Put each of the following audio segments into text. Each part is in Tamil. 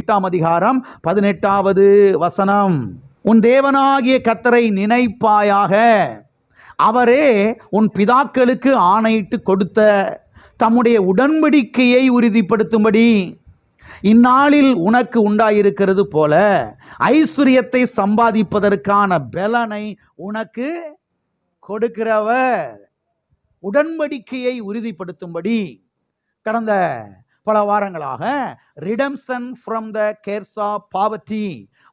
8ஆம் அதிகாரம் 18வது வசனம். உன் தேவனாகிய கர்த்தரை நினைப்பாயாக, அவரே உன் பிதாக்களுக்கு ஆணையிட்டு கொடுத்த தம்முடைய உடன்படிக்கையை உறுதிப்படுத்தும்படி இந்நாளில் உனக்கு உண்டாயிருக்கிறது போல ஐஸ்வர்யத்தை சம்பாதிப்பதற்கான பலனை உனக்கு கொடுக்கிறவர். உடன்படிக்கையை உறுதிப்படுத்தும்படி கடந்த பல வாரங்களாக redemption from the curse of poverty,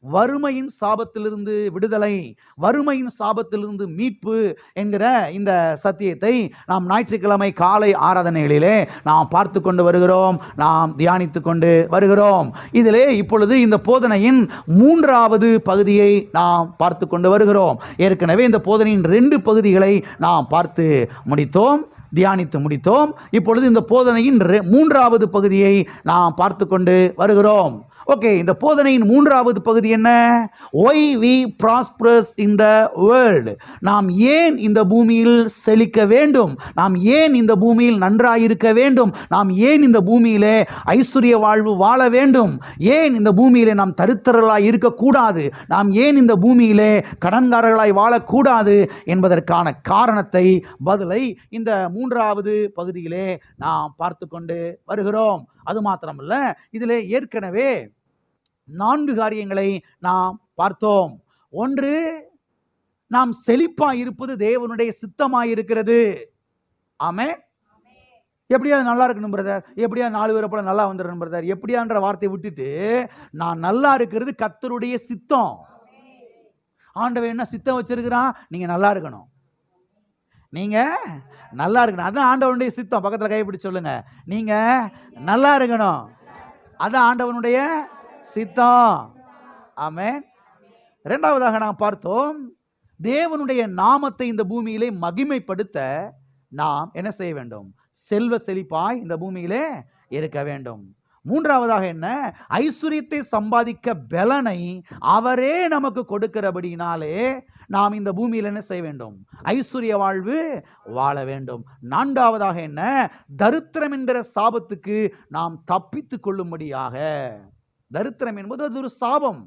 வறுமையின் சாபத்திலிருந்து விடுதலை, வறுமையின் சாபத்திலிருந்து மீட்பு என்கிற இந்த சத்தியத்தை நாம் ஞாயிற்றுக்கிழமை காலை ஆராதனைகளிலே நாம் பார்த்து கொண்டு வருகிறோம், நாம் தியானித்து கொண்டு வருகிறோம். இதிலே இப்பொழுது இந்த போதனையின் 3வது பகுதியை நாம் பார்த்து கொண்டு வருகிறோம். ஏற்கனவே இந்த போதனையின் 2 பகுதிகளை நாம் பார்த்து முடித்தோம், தியானித்து முடித்தோம். இப்பொழுது இந்த போதனையின் 3வது பகுதியை நாம் பார்த்து கொண்டு வருகிறோம். ஓகே, இந்த போதனையின் 3வது பகுதி என்ன? Why we prosperous in the world. நாம் ஏன் இந்த பூமியில் செழிக்க வேண்டும், நாம் ஏன் இந்த பூமியில் நன்றாயிருக்க வேண்டும், நாம் ஏன் இந்த பூமியிலே ஐஸ்வர்ய வாழ்வு வாழ வேண்டும், ஏன் இந்த பூமியிலே நாம் தரித்திரர்களாய் இருக்கக்கூடாது, நாம் ஏன் இந்த பூமியிலே கடன்காரர்களாய் வாழக்கூடாது என்பதற்கான காரணத்தை, பதிலை இந்த 3வது பகுதியிலே நாம் பார்த்து கொண்டு வருகிறோம். அது மாத்திரமல்ல, இதிலே ஏற்கனவே 4 காரியங்களை நாம் பார்த்தோம். ஒன்று, நாம் செழிப்பாய் இருப்பது தேவனுடைய சித்தமாய் இருக்கிறது. ஆமென். எப்படியாவது நல்லா இருக்கணும் பிரதர், எப்படியா 4 பேரை போல நல்லா வந்துடணும் பிரதர், எப்படியான்ற வார்த்தையை விட்டுட்டு நான் நல்லா இருக்கிறது கர்த்தருடைய சித்தம். ஆண்டவன் என்ன சித்தம் வச்சிருக்கிறான்? நீங்க நல்லா இருக்கணும், நீங்க நல்லா இருக்கணும். அதான் ஆண்டவனுடைய சித்தம். பக்கத்தில் கைப்பிடிச்சு சொல்லுங்க, நீங்க நல்லா இருக்கணும், அதான் ஆண்டவனுடைய சித்தம். ஆமென். 2வதாக நாம் பார்த்தோம், தேவனுடைய நாமத்தை இந்த பூமியிலே மகிமைப்படுத்த நாம் என்ன செய்ய வேண்டும்? செல்வ செழிப்பாய் இந்த பூமியிலே இருக்க வேண்டும். 3வதாக என்ன? ஐஸ்வர்யத்தை சம்பாதிக்க பலனை அவரே நமக்கு கொடுக்கிறபடினாலே நாம் இந்த பூமியில் என்ன செய்ய வேண்டும்? ஐஸ்வர்ய வாழ்வு வாழ வேண்டும். 4வதாக என்ன? தரித்திரம் என்கிற சாபத்துக்கு நாம் தப்பித்து கொள்ளும்படியாக. தரித்திரம் என்பது அது ஒரு சாபம்.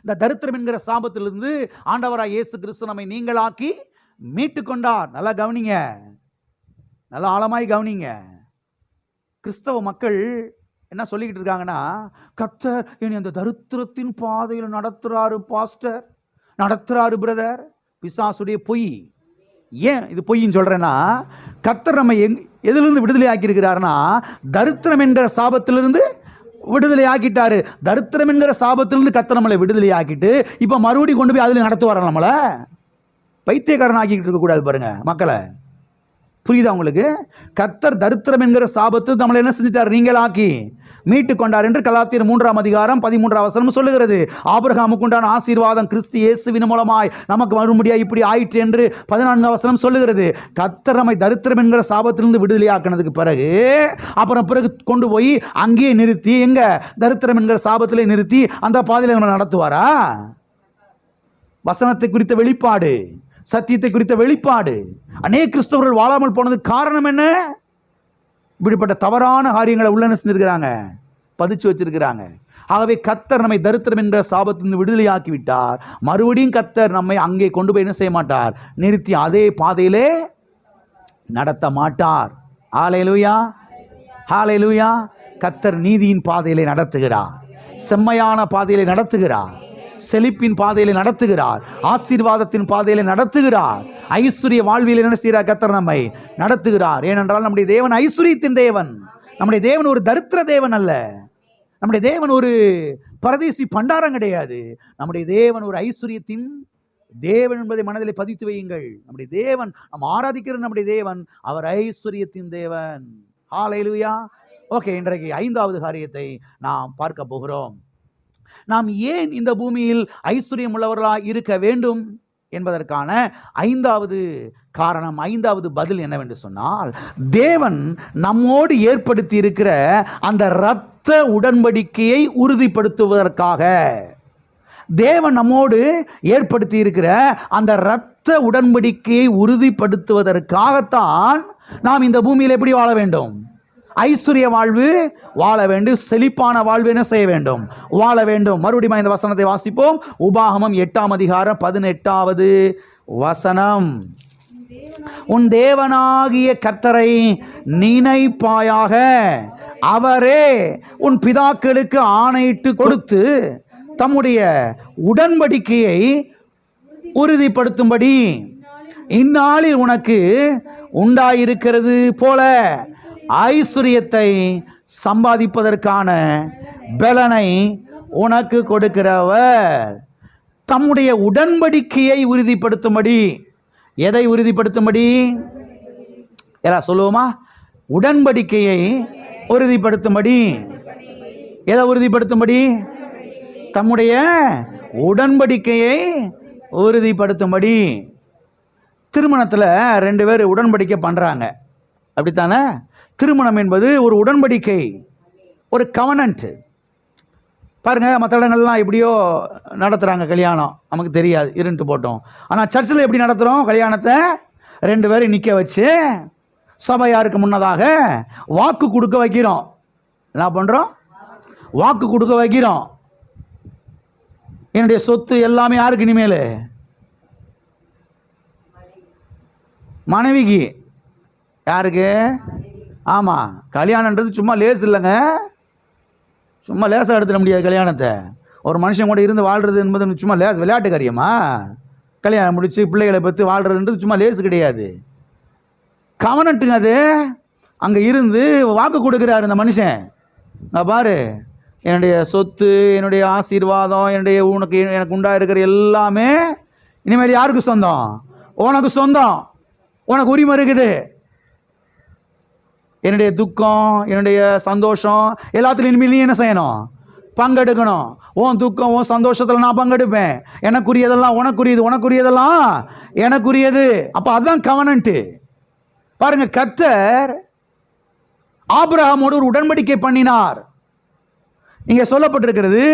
இந்த தரித்திரம் என்கிற சாபத்திலிருந்து ஆண்டவராய் இயேசு கிறிஸ்து நம்மை நீங்களாக்கி மீட்டு கொண்டார். நல்லா கவனிங்க, நல்லா ஆழமாய் கவனிங்க. கிறிஸ்தவ மக்கள் என்ன சொல்லிக்கிட்டு இருக்காங்கன்னா, கர்த்தர் என்னை அந்த தரித்திரத்தின் பாதையில் நடத்துறாரு பாஸ்டர், நடத்துறாரு பிரதர். பிசாசுடைய பொய். ஏன் இது பொய்ன்னு சொல்றேன்னா, கர்த்தர் நம்ம எதிலிருந்து விடுதலை ஆக்கி இருக்கிறாருன்னா, தரித்திரம் என்கிற சாபத்திலிருந்து விடுதலை ஆக்கிட்டாரு. தரித்திரம் என்கிற சாபத்திலிருந்து கர்த்தர் நம்மளை விடுதலை ஆக்கிட்டு இப்ப மறுபடியும் கொண்டு போய் அதுல நடத்துவார. நம்மள பைத்தியக்காரன் ஆக்கிட்டு இருக்க கூடாது பாருங்க மக்களை. புரியுதா உங்களுக்கு? கர்த்தர் தரித்திரம் என்கிற சாபத்து நம்மளை என்ன செஞ்சிட்டார்? நீங்களாக்கி மீட்டு கொண்டார் என்று கலாத்தியர் 3ஆம் அதிகாரம் 13ஆம் வசனம் சொல்லுகிறது. ஆபிரகாமுக்கு உண்டான ஆசீர்வாதம் கிறிஸ்து இயேசுவின் மூலமாய் நமக்கு மறுபடியும் இப்படி ஆயிற்று என்று 14ஆம் வசனம் சொல்லுகிறது. கர்த்தர் நம்மை தரித்திரம் என்கிற சாபத்திலிருந்து விடுதலையாக்கினதுக்கு பிறகு பிறகு கொண்டு போய் அங்கேயே நிறுத்தி, எங்க தரித்திரம் என்கிற சாபத்திலே நிறுத்தி அந்த பாதையில நம்ம நடத்துவாரா? வசனத்தை குறித்த வெளிப்பாடு, சத்தியத்தை குறித்த வெளிப்பாடு. அநேக கிறிஸ்தவர்கள் வாழாமல் போனதுக்கு காரணம் என்ன? இப்படிப்பட்ட தவறான காரியங்களை உள்ள செஞ்சிருக்கிறாங்க, பதிச்சு வச்சிருக்கிறாங்க. ஆகவே கர்த்தர் நம்மை தரித்திரம் என்ற சாபத்திலிருந்து விடுதலையாக்கி விட்டார். மறுபடியும் கர்த்தர் நம்மை அங்கே கொண்டு போய் என்ன செய்ய மாட்டார்? நிறுத்தி அதே பாதையிலே நடத்த மாட்டார். ஹல்லேலூயா, ஹல்லேலூயா. கர்த்தர் நீதியின் பாதையிலே நடத்துகிறார், செம்மையான பாதையிலே நடத்துகிறார், செழிப்பின் பாதையிலே நடத்துகிறார், ஆசீர்வாதத்தின் பாதையிலே நடத்துகிறார், ஐஸ்வர்ய வாழ்வியல் என்ன செய்கிறார்? கர்த்தர் நம்மை நடத்துகிறார். ஏனென்றால் நம்முடைய தேவன் ஐஸ்வர்யத்தின் தேவன். நம்முடைய தேவன் ஒரு தரித்திர தேவன் அல்ல. நம்முடைய தேவன் ஒரு பரதேசி பண்டாரம் கிடையாது. நம்முடைய தேவன் ஒரு ஐஸ்வர்யத்தின் தேவன் என்பதை மனதிலே பதித்து வையுங்கள். நம்முடைய தேவன், நாம் ஆராதிக்கிற நம்முடைய தேவன் அவர் ஐஸ்வர்யத்தின் தேவன். ஹல்லேலூயா. ஓகே, இன்றைக்கு 5வது காரியத்தை நாம் பார்க்க போகிறோம். நாம் ஏன் இந்த பூமியில் ஐஸ்வர்யம் உள்ளவர்களாக இருக்க வேண்டும் என்பதற்கான 5வது காரணம், 5வது பதில் என்னவென்று சொன்னால், தேவன் நம்மோடு ஏற்படுத்தி இருக்கிற அந்த இரத்த உடன்படிக்கையை உறுதிப்படுத்துவதற்காக. தேவன் நம்மோடு ஏற்படுத்தி இருக்கிற அந்த இரத்த உடன்படிக்கையை உறுதிப்படுத்துவதற்காகத்தான் நாம் இந்த பூமியில் எப்படி வாழ வேண்டும்? ஐஸ்வர்ய வாழ்வு வாழ வேண்டும். செழிப்பான வாழ்வு என்ன செய்ய வேண்டும்? வாழ வேண்டும். மறுபடியும் இந்த வசனத்தை வாசிப்போம். உபாகமம் 8ஆம் அதிகாரம் 18வது வசனம். உன் தேவனாகிய கர்த்தரை நினைப்பாயாக, அவரே உன் பிதாக்களுக்கு ஆணையிட்டு கொடுத்து தம்முடைய உடன்படிக்கையை உறுதிப்படுத்தும்படி இந்நாளில் உனக்கு உண்டாயிருக்கிறது போல ஐஸ்வர்யத்தை சம்பாதிப்பதற்கான பலனை உனக்கு கொடுக்கிறவர். தம்முடைய உடன்படிக்கையை உறுதிப்படுத்தும்படி. எதை உறுதிப்படுத்தும்படி? யாரா சொல்லுவோமா? உடன்படிக்கையை உறுதிப்படுத்தும்படி. எதை உறுதிப்படுத்தும்படி? தம்முடைய உடன்படிக்கையை உறுதிப்படுத்தும்படி. திருமணத்தில் 2 பேர் உடன்படிக்கை பண்ணுறாங்க, அப்படித்தானே? திருமணம் என்பது ஒரு உடன்படிக்கை, ஒரு கவனன்ட். பாருங்க, மற்ற இடங்கள்லாம் எப்படியோ நடத்துகிறாங்க கல்யாணம், நமக்கு தெரியாது, இருந்துட்டு போட்டோம். ஆனால் சர்ச்சில் எப்படி நடத்துகிறோம் கல்யாணத்தை? 2 பேரை நிற்க வச்சு சபையாருக்கு முன்னதாக வாக்கு கொடுக்க வைக்கிறோம். என்ன பண்ணுறோம்? வாக்கு கொடுக்க வைக்கிறோம். என்னுடைய சொத்து எல்லாமே யாருக்கு இனிமேல்? மனைவிக்கு. யாருக்கு? ஆமாம். கல்யாணன்றது சும்மா லேஸ் இல்லைங்க, சும்மா லேசாக எடுத்துட முடியாது கல்யாணத்தை. ஒரு மனுஷன் கூட இருந்து வாழ்கிறது என்பது சும்மா லேஸ் விளையாட்டு காரியமா? கல்யாணம் முடித்து பிள்ளைகளை பற்றி வாழ்கிறதுன்றது சும்மா லேஸ் கிடையாது, கவனட்டுங்க. அது அங்கே இருந்து வாக்கு கொடுக்குறாரு இந்த மனுஷன். நான் பாரு, என்னுடைய சொத்து, என்னுடைய ஆசீர்வாதம், எனக்கு உண்டாயிருக்கிற எல்லாமே இனிமேல் யாருக்கு சொந்தம்? உனக்கு சொந்தம், உனக்கு உரிமை இருக்குது. என்னுடைய துக்கம், என்னுடைய சந்தோஷம் எல்லாத்துலையும் இனிமேல் நீ என்ன செய்யணும்? பங்கெடுக்கணும். உன் துக்கம், உன் சந்தோஷத்தில் நான் பங்கெடுப்பேன். எனக்குரியதெல்லாம் உனக்குரியது, உனக்குரியதெல்லாம் எனக்குரியது. அப்போ அதுதான் கவனன்ட்டு. பாருங்க, கர்த்தர் ஆபிரகாமோடு ஒரு உடன்படிக்கை பண்ணினார். இங்கே சொல்லப்பட்டிருக்கிறது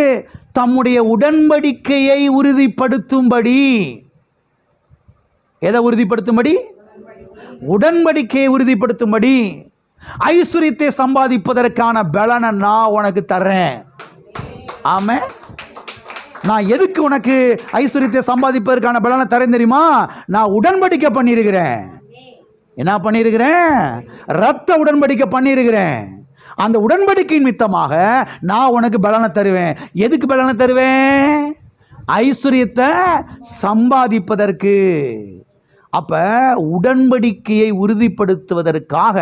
தம்முடைய உடன்படிக்கையை உறுதிப்படுத்தும்படி. எதை உறுதிப்படுத்தும்படி? உடன்படிக்கையை உறுதிப்படுத்தும்படி. ஐஸ்வர்யத்தை சம்பாதிப்பதற்கான பலனை நான் உனக்கு தர்றேன். ஆமே. நான் எதுக்கு உனக்கு ஐஸ்வர்யத்தை சம்பாதிப்பதற்கான பலனை தரேன் தெரியுமா? நான் உடன்படிக்கை பண்ணியிருக்கிறேன். என்ன பண்ணியிருக்கிறேன்? ரத்த உடன்படிக்கை பண்ணியிருக்கிறேன். அந்த உடன்படிக்கை நிமித்தமாக நான் உனக்கு பலனை தருவேன். எதுக்கு பலனை தருவேன்? ஐஸ்வர்யத்தை சம்பாதிப்பதற்கு. அப்ப உடன்படிக்கையை உறுதிப்படுத்துவதற்காக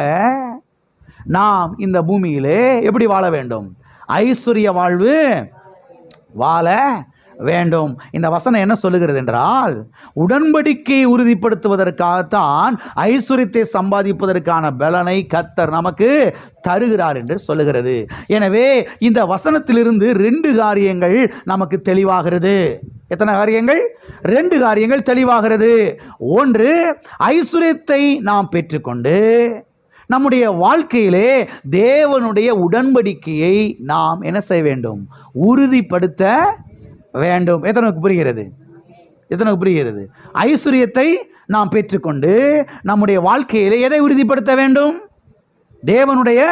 நாம் இந்த பூமியிலே எப்படி வாழ வேண்டும்? ஐஸ்வர்ய வாழ்வு வாழ வேண்டும். இந்த வசனம் என்ன சொல்லுகிறது என்றால், உடன்படிக்கையை உறுதிப்படுத்துவதற்காகத்தான் ஐஸ்வர்யத்தை சம்பாதிப்பதற்கான பலனை கர்த்தர் நமக்கு தருகிறார் என்று சொல்லுகிறது. எனவே இந்த வசனத்திலிருந்து 2 காரியங்கள் நமக்கு தெளிவாகிறது. எத்தனை காரியங்கள்? 2 காரியங்கள் தெளிவாகிறது. ஒன்று, ஐஸ்வர்யத்தை நாம் பெற்றுக்கொண்டு நம்முடைய வாழ்க்கையிலே தேவனுடைய உடன்படிக்கையை நாம் என்ன செய்ய வேண்டும்? உறுதிப்படுத்த வேண்டும். எத்தனைக்கு புரிகிறது? எத்தனைக்கு புரிகிறது? ஐஸ்வர்யத்தை நாம் பெற்றுக்கொண்டு நம்முடைய வாழ்க்கையிலே எதை உறுதிப்படுத்த வேண்டும்? தேவனுடைய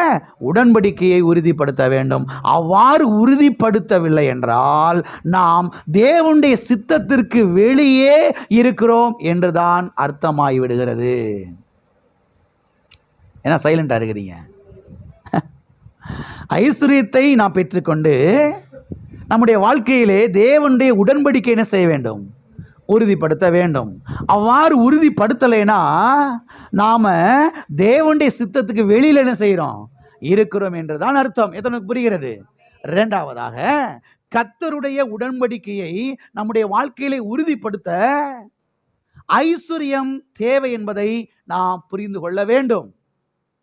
உடன்படிக்கையை உறுதிப்படுத்த வேண்டும். அவ்வாறு உறுதிப்படுத்தவில்லை என்றால் நாம் தேவனுடைய சித்தத்திற்கு வெளியே இருக்கிறோம் என்றுதான் அர்த்தமாகிவிடுகிறது. என்ன சைலண்டா இருக்கிறீங்க? ஐஸ்வர்யத்தை நாம் பெற்றுக்கொண்டு நம்முடைய வாழ்க்கையிலே தேவனுடைய உடன்படிக்கை என்ன செய்ய வேண்டும்? உறுதிப்படுத்த வேண்டும். அவ்வாறு உறுதிப்படுத்தலைன்னா நாம தேவனுடைய சித்தத்துக்கு வெளியில் என்ன செய்கிறோம்? இருக்கிறோம் என்றுதான் அர்த்தம். எத்தனைக்கு புரிகிறது? 2வதாக, கர்த்தருடைய உடன்படிக்கையை நம்முடைய வாழ்க்கையிலே உறுதிப்படுத்த ஐஸ்வர்யம் தேவை என்பதை நாம் புரிந்து கொள்ள வேண்டும்.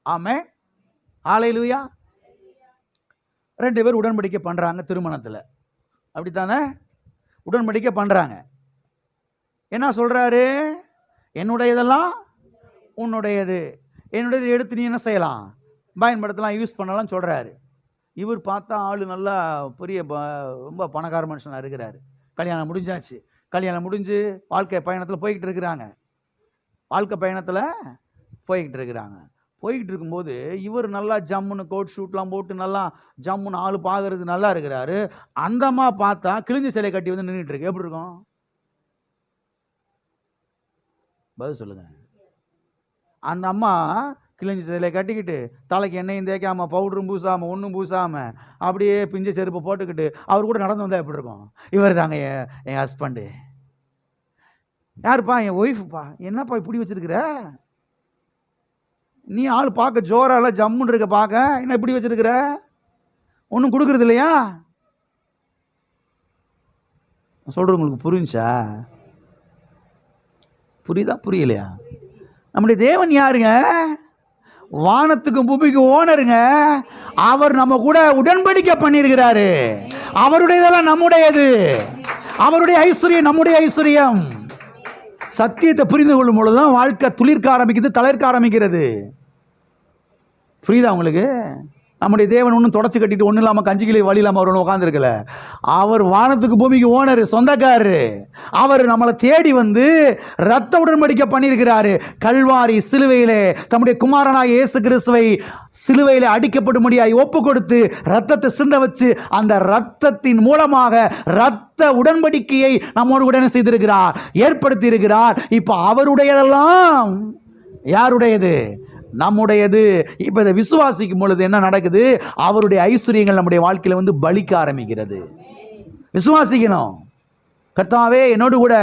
ஆமென். ஹல்லேலூயா. 2 பேர் உடன்படிக்கை பண்றாங்க திருமணத்தில், அப்படித்தானே? உடன்படிக்கை பண்றாங்க. என்ன சொல்றாரு? என்னுடையதெல்லாம் உன்னுடையது, என்னுடையது எடுத்து நீ என்ன செய்யலாம்? பயன்படுத்தலாம், யூஸ் பண்ணலாம் சொல்றாரு. இவர் பார்த்தா ஆளு நல்லா பெரிய ரொம்ப பணக்கார மனுஷனா இருக்கிறாரு. கல்யாணம் முடிஞ்சாச்சு. கல்யாணம் முடிஞ்சு வாழ்க்கை பயணத்தில் போய்கிட்டு இருக்கிறாங்க. போய்கிட்டு இருக்கும்போது இவர் நல்லா ஜம்முன்னு கோட் ஷூட்லாம் போட்டு நல்லா ஜம்முன்னு ஆள் பார்க்கறது நல்லா இருக்கிறாரு. அந்த அம்மா பார்த்தா கிழிஞ்ச சிலை கட்டி வந்து நின்றுட்டு இருக்கு. எப்படி இருக்கும்? பதில் சொல்லுங்க. அந்த அம்மா கிழிஞ்ச சிலை கட்டிக்கிட்டு தலைக்கு எண்ணெயும் தேய்க்காம பவுடரும் பூசாம ஒன்றும் பூசாம அப்படியே பிஞ்ச செருப்பை போட்டுக்கிட்டு அவர் கூட நடந்து வந்தா எப்படி இருக்கும்? இவர் தாங்க என் ஹஸ்பண்டு. யாருப்பா? என் ஒய்ஃபுப்பா. என்னப்பா இப்படி வச்சிருக்கிற? நீ ஆள் பார்க்க ஜோரால ஜம்முன்னு இருக்க, பார்க்க என்ன இப்படி வச்சிருக்கிற? ஒன்றும் கொடுக்கறது இல்லையா? சொல்றது உங்களுக்கு புரிஞ்சா? புரியுதா புரியலையா? நம்முடைய தேவன் யாருங்க? வானத்துக்கும் பூமிக்கும் ஓனருங்க. அவர் நம்ம கூட உடன்படிக்கை பண்ணியிருக்கிறாரு. அவருடையதெல்லாம் நம்முடையது. அவருடைய ஐஸ்வர்யம் நம்முடைய ஐஸ்வர்யம். சத்தியத்தை புரிந்து கொள்ளும் பொழுதுதான் வாழ்க்கை துளிர்க்க ஆரம்பிக்கிறது, தளர்க்க ஆரம்பிக்கிறது. புரியுதா உங்களுக்கு? நம்முடைய தேவன் ஒன்றும் தொடச்சு கட்டிட்டு ஒன்றும் இல்லாமல் கஞ்சி கிளி வழி இல்லாமல் அவர் உட்காந்துருக்கல. அவர் வானத்துக்கு பூமிக்கு ஓனர், சொந்தக்காரரு. அவர் நம்மளை தேடி வந்து ரத்த உடன்படிக்கை பண்ணியிருக்கிறாரு. கல்வாரி சிலுவையிலே தம்முடைய குமாரனாய் இயேசு கிறிஸ்துவை சிலுவையிலே அடிக்கப்படும்படியாய் ஒப்பு கொடுத்து ரத்தத்தை சிந்த வச்சு அந்த ரத்தத்தின் மூலமாக ரத்த உடன்படிக்கையை நம்மோடு உடனே செய்திருக்கிறார், ஏற்படுத்தி இருக்கிறார். இப்போ அவருடையதெல்லாம் யாருடையது? நம்முடையது. இப்ப இதை விசுவாசிக்கும் பொழுது என்ன நடக்குது? அவருடைய ஐஸ்வர்யங்கள் நம்முடைய வாழ்க்கையில வந்து பலிக்க ஆரம்பிக்கிறது. விசுவாசிக்கணும். கர்த்தாவே என்னோடு கூட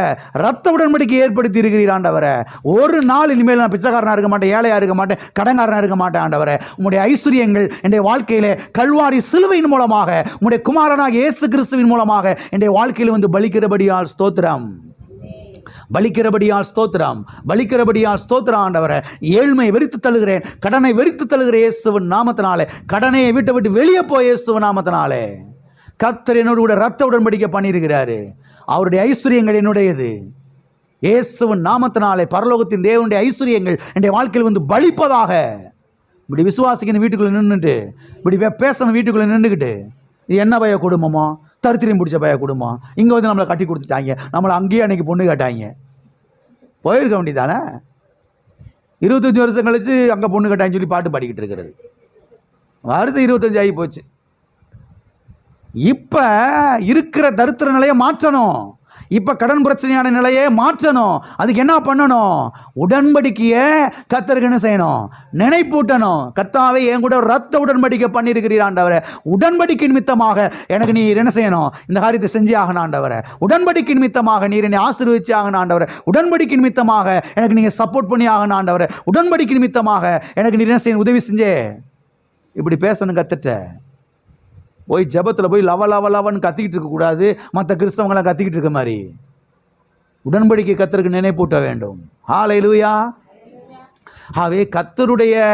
ரத்த உடன்படிக்கை ஏற்படுத்தி இருக்கிறீர் ஆண்டவரே. ஒரு நாள் இனிமேல் நான் பிச்சைக்காரனா இருக்க மாட்டேன், ஏழையா இருக்க மாட்டேன், கடன்காரனா இருக்க மாட்டேன் ஆண்டவரே. உங்களுடைய ஐஸ்வர்யங்கள் என்னுடைய வாழ்க்கையில கல்வாரி சிலுவையின் மூலமாக உங்களுடைய குமாரனாக இயேசு கிறிஸ்துவின் மூலமாக என்னுடைய வாழ்க்கையில வந்து பலிக்கிறபடியால் ஸ்தோத்திரம். பலிக்கிறபடியால் ஸ்தோத்திரம். பலிக்கிறபடியால் ஸ்தோத்திரம் ஆண்டவரே. ஏழ்மை வெறித்து தள்ளுகிறேன், கடனை வெறித்து தள்ளுகிறேன் இயேசுவின் நாமத்தினாலே. கடனை விட்டு வெளியே போய் இயேசுவின் நாமத்தினாலே. கர்த்தர் என்னோடு கூட ரத்த உடன்படிக்கை பண்ணியிருக்கிறாரு. அவருடைய ஐஸ்வர்யங்கள் என்னுடையது. இயேசுவின் நாமத்தினாலே பரலோகத்தின் தேவனுடைய ஐஸ்வர்யங்கள் என்னுடைய வாழ்க்கையில் வந்து பலிப்பதாக. இப்படி விசுவாசிக்கணும். வீட்டுக்குள்ள நின்றுட்டு இப்படி பேசணும். வீட்டுக்குள்ள நின்றுக்கிட்டு இது என்ன பய குடும்பமோ, தரித்திரியம் பிடிச்ச பய குடும்பம், இங்கே வந்து நம்மளை கட்டி கொடுத்துட்டாங்க, நம்மளை அங்கேயே அன்னைக்கு பொண்ணு கேட்டாங்க, போயிருக்க வேண்டியதானே? 25 வருஷம் கழிச்சு அங்கே பொண்ணு கேட்டாங்கன்னு சொல்லி பாட்டு பாடிக்கிட்டு இருக்கிறது. வருஷம் 25 ஆகி போச்சு. இப்போ இருக்கிற தரித்திர நிலையை மாற்றணும். இப்போ கடன் பிரச்சனையான நிலையை மாற்றணும். அதுக்கு என்ன பண்ணணும்? உடன்படிக்கையை கர்த்தருக்கு என்ன செய்யணும்? நினைப்பூட்டணும். கர்த்தாவே என் கூட ரத்த உடன்படிக்கை பண்ணியிருக்கிறீர் ஆண்டவரே. உடன்படிக்கை நிமித்தமாக எனக்கு நீர் என்ன செய்யணும்? இந்த காரியத்தை செஞ்சே ஆகணும் ஆண்டவரே. உடன்படிக்கை நிமித்தமாக நீர் என்னை ஆசீர்வதிச்சு ஆகணும் ஆண்டவரே. உடன்படிக்கை நிமித்தமாக எனக்கு நீங்கள் சப்போர்ட் பண்ணி ஆகணும் ஆண்டவரே. உடன்படிக்கை நிமித்தமாக எனக்கு நீர் என்ன செய்யணும்? உதவி செஞ்சே. இப்படி பேசணும் கத்துட்ட. போய் ஜபத்தில் போய் லவன்னு கத்திக்கிட்டு இருக்கக்கூடாது. மற்ற கிறிஸ்தவங்களாம் கத்திக்கிட்டு இருக்க மாதிரி உடன்படிக்கை கர்த்தருக்கு நினைப்பூட்ட வேண்டும். ஹல்லேலூயா. ஆகவே கர்த்தருடைய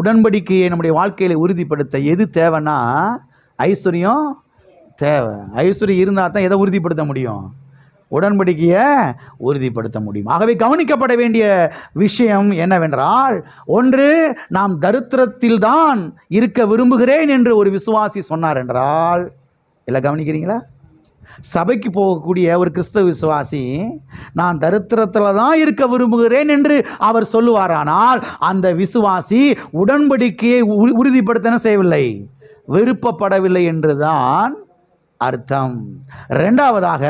உடன்படிக்கையை நம்முடைய வாழ்க்கையில உறுதிப்படுத்த எது தேவைன்னா ஐஸ்வர்யம் தேவை. ஐஸ்வர்யம் இருந்தால் தான் எதை உறுதிப்படுத்த முடியும்? உடன்படிக்கையை உறுதிப்படுத்த முடியும். ஆகவே கவனிக்கப்பட வேண்டிய விஷயம் என்னவென்றால், ஒன்று, நாம் தரித்திரத்தில் தான் இருக்க விரும்புகிறேன் என்று ஒரு விசுவாசி சொன்னார் என்றால், இல்லை கவனிக்கிறீங்களா? சபைக்கு போகக்கூடிய ஒரு கிறிஸ்தவ விசுவாசி நான் தரித்திரத்தில் தான் இருக்க விரும்புகிறேன் என்று அவர் சொல்லுவாரானால், அந்த விசுவாசி உடன்படிக்கையை உறுதிப்படுத்த செய்யவில்லை, விருப்பப்படவில்லை என்றுதான் அர்த்தம். இரண்டாவதாக,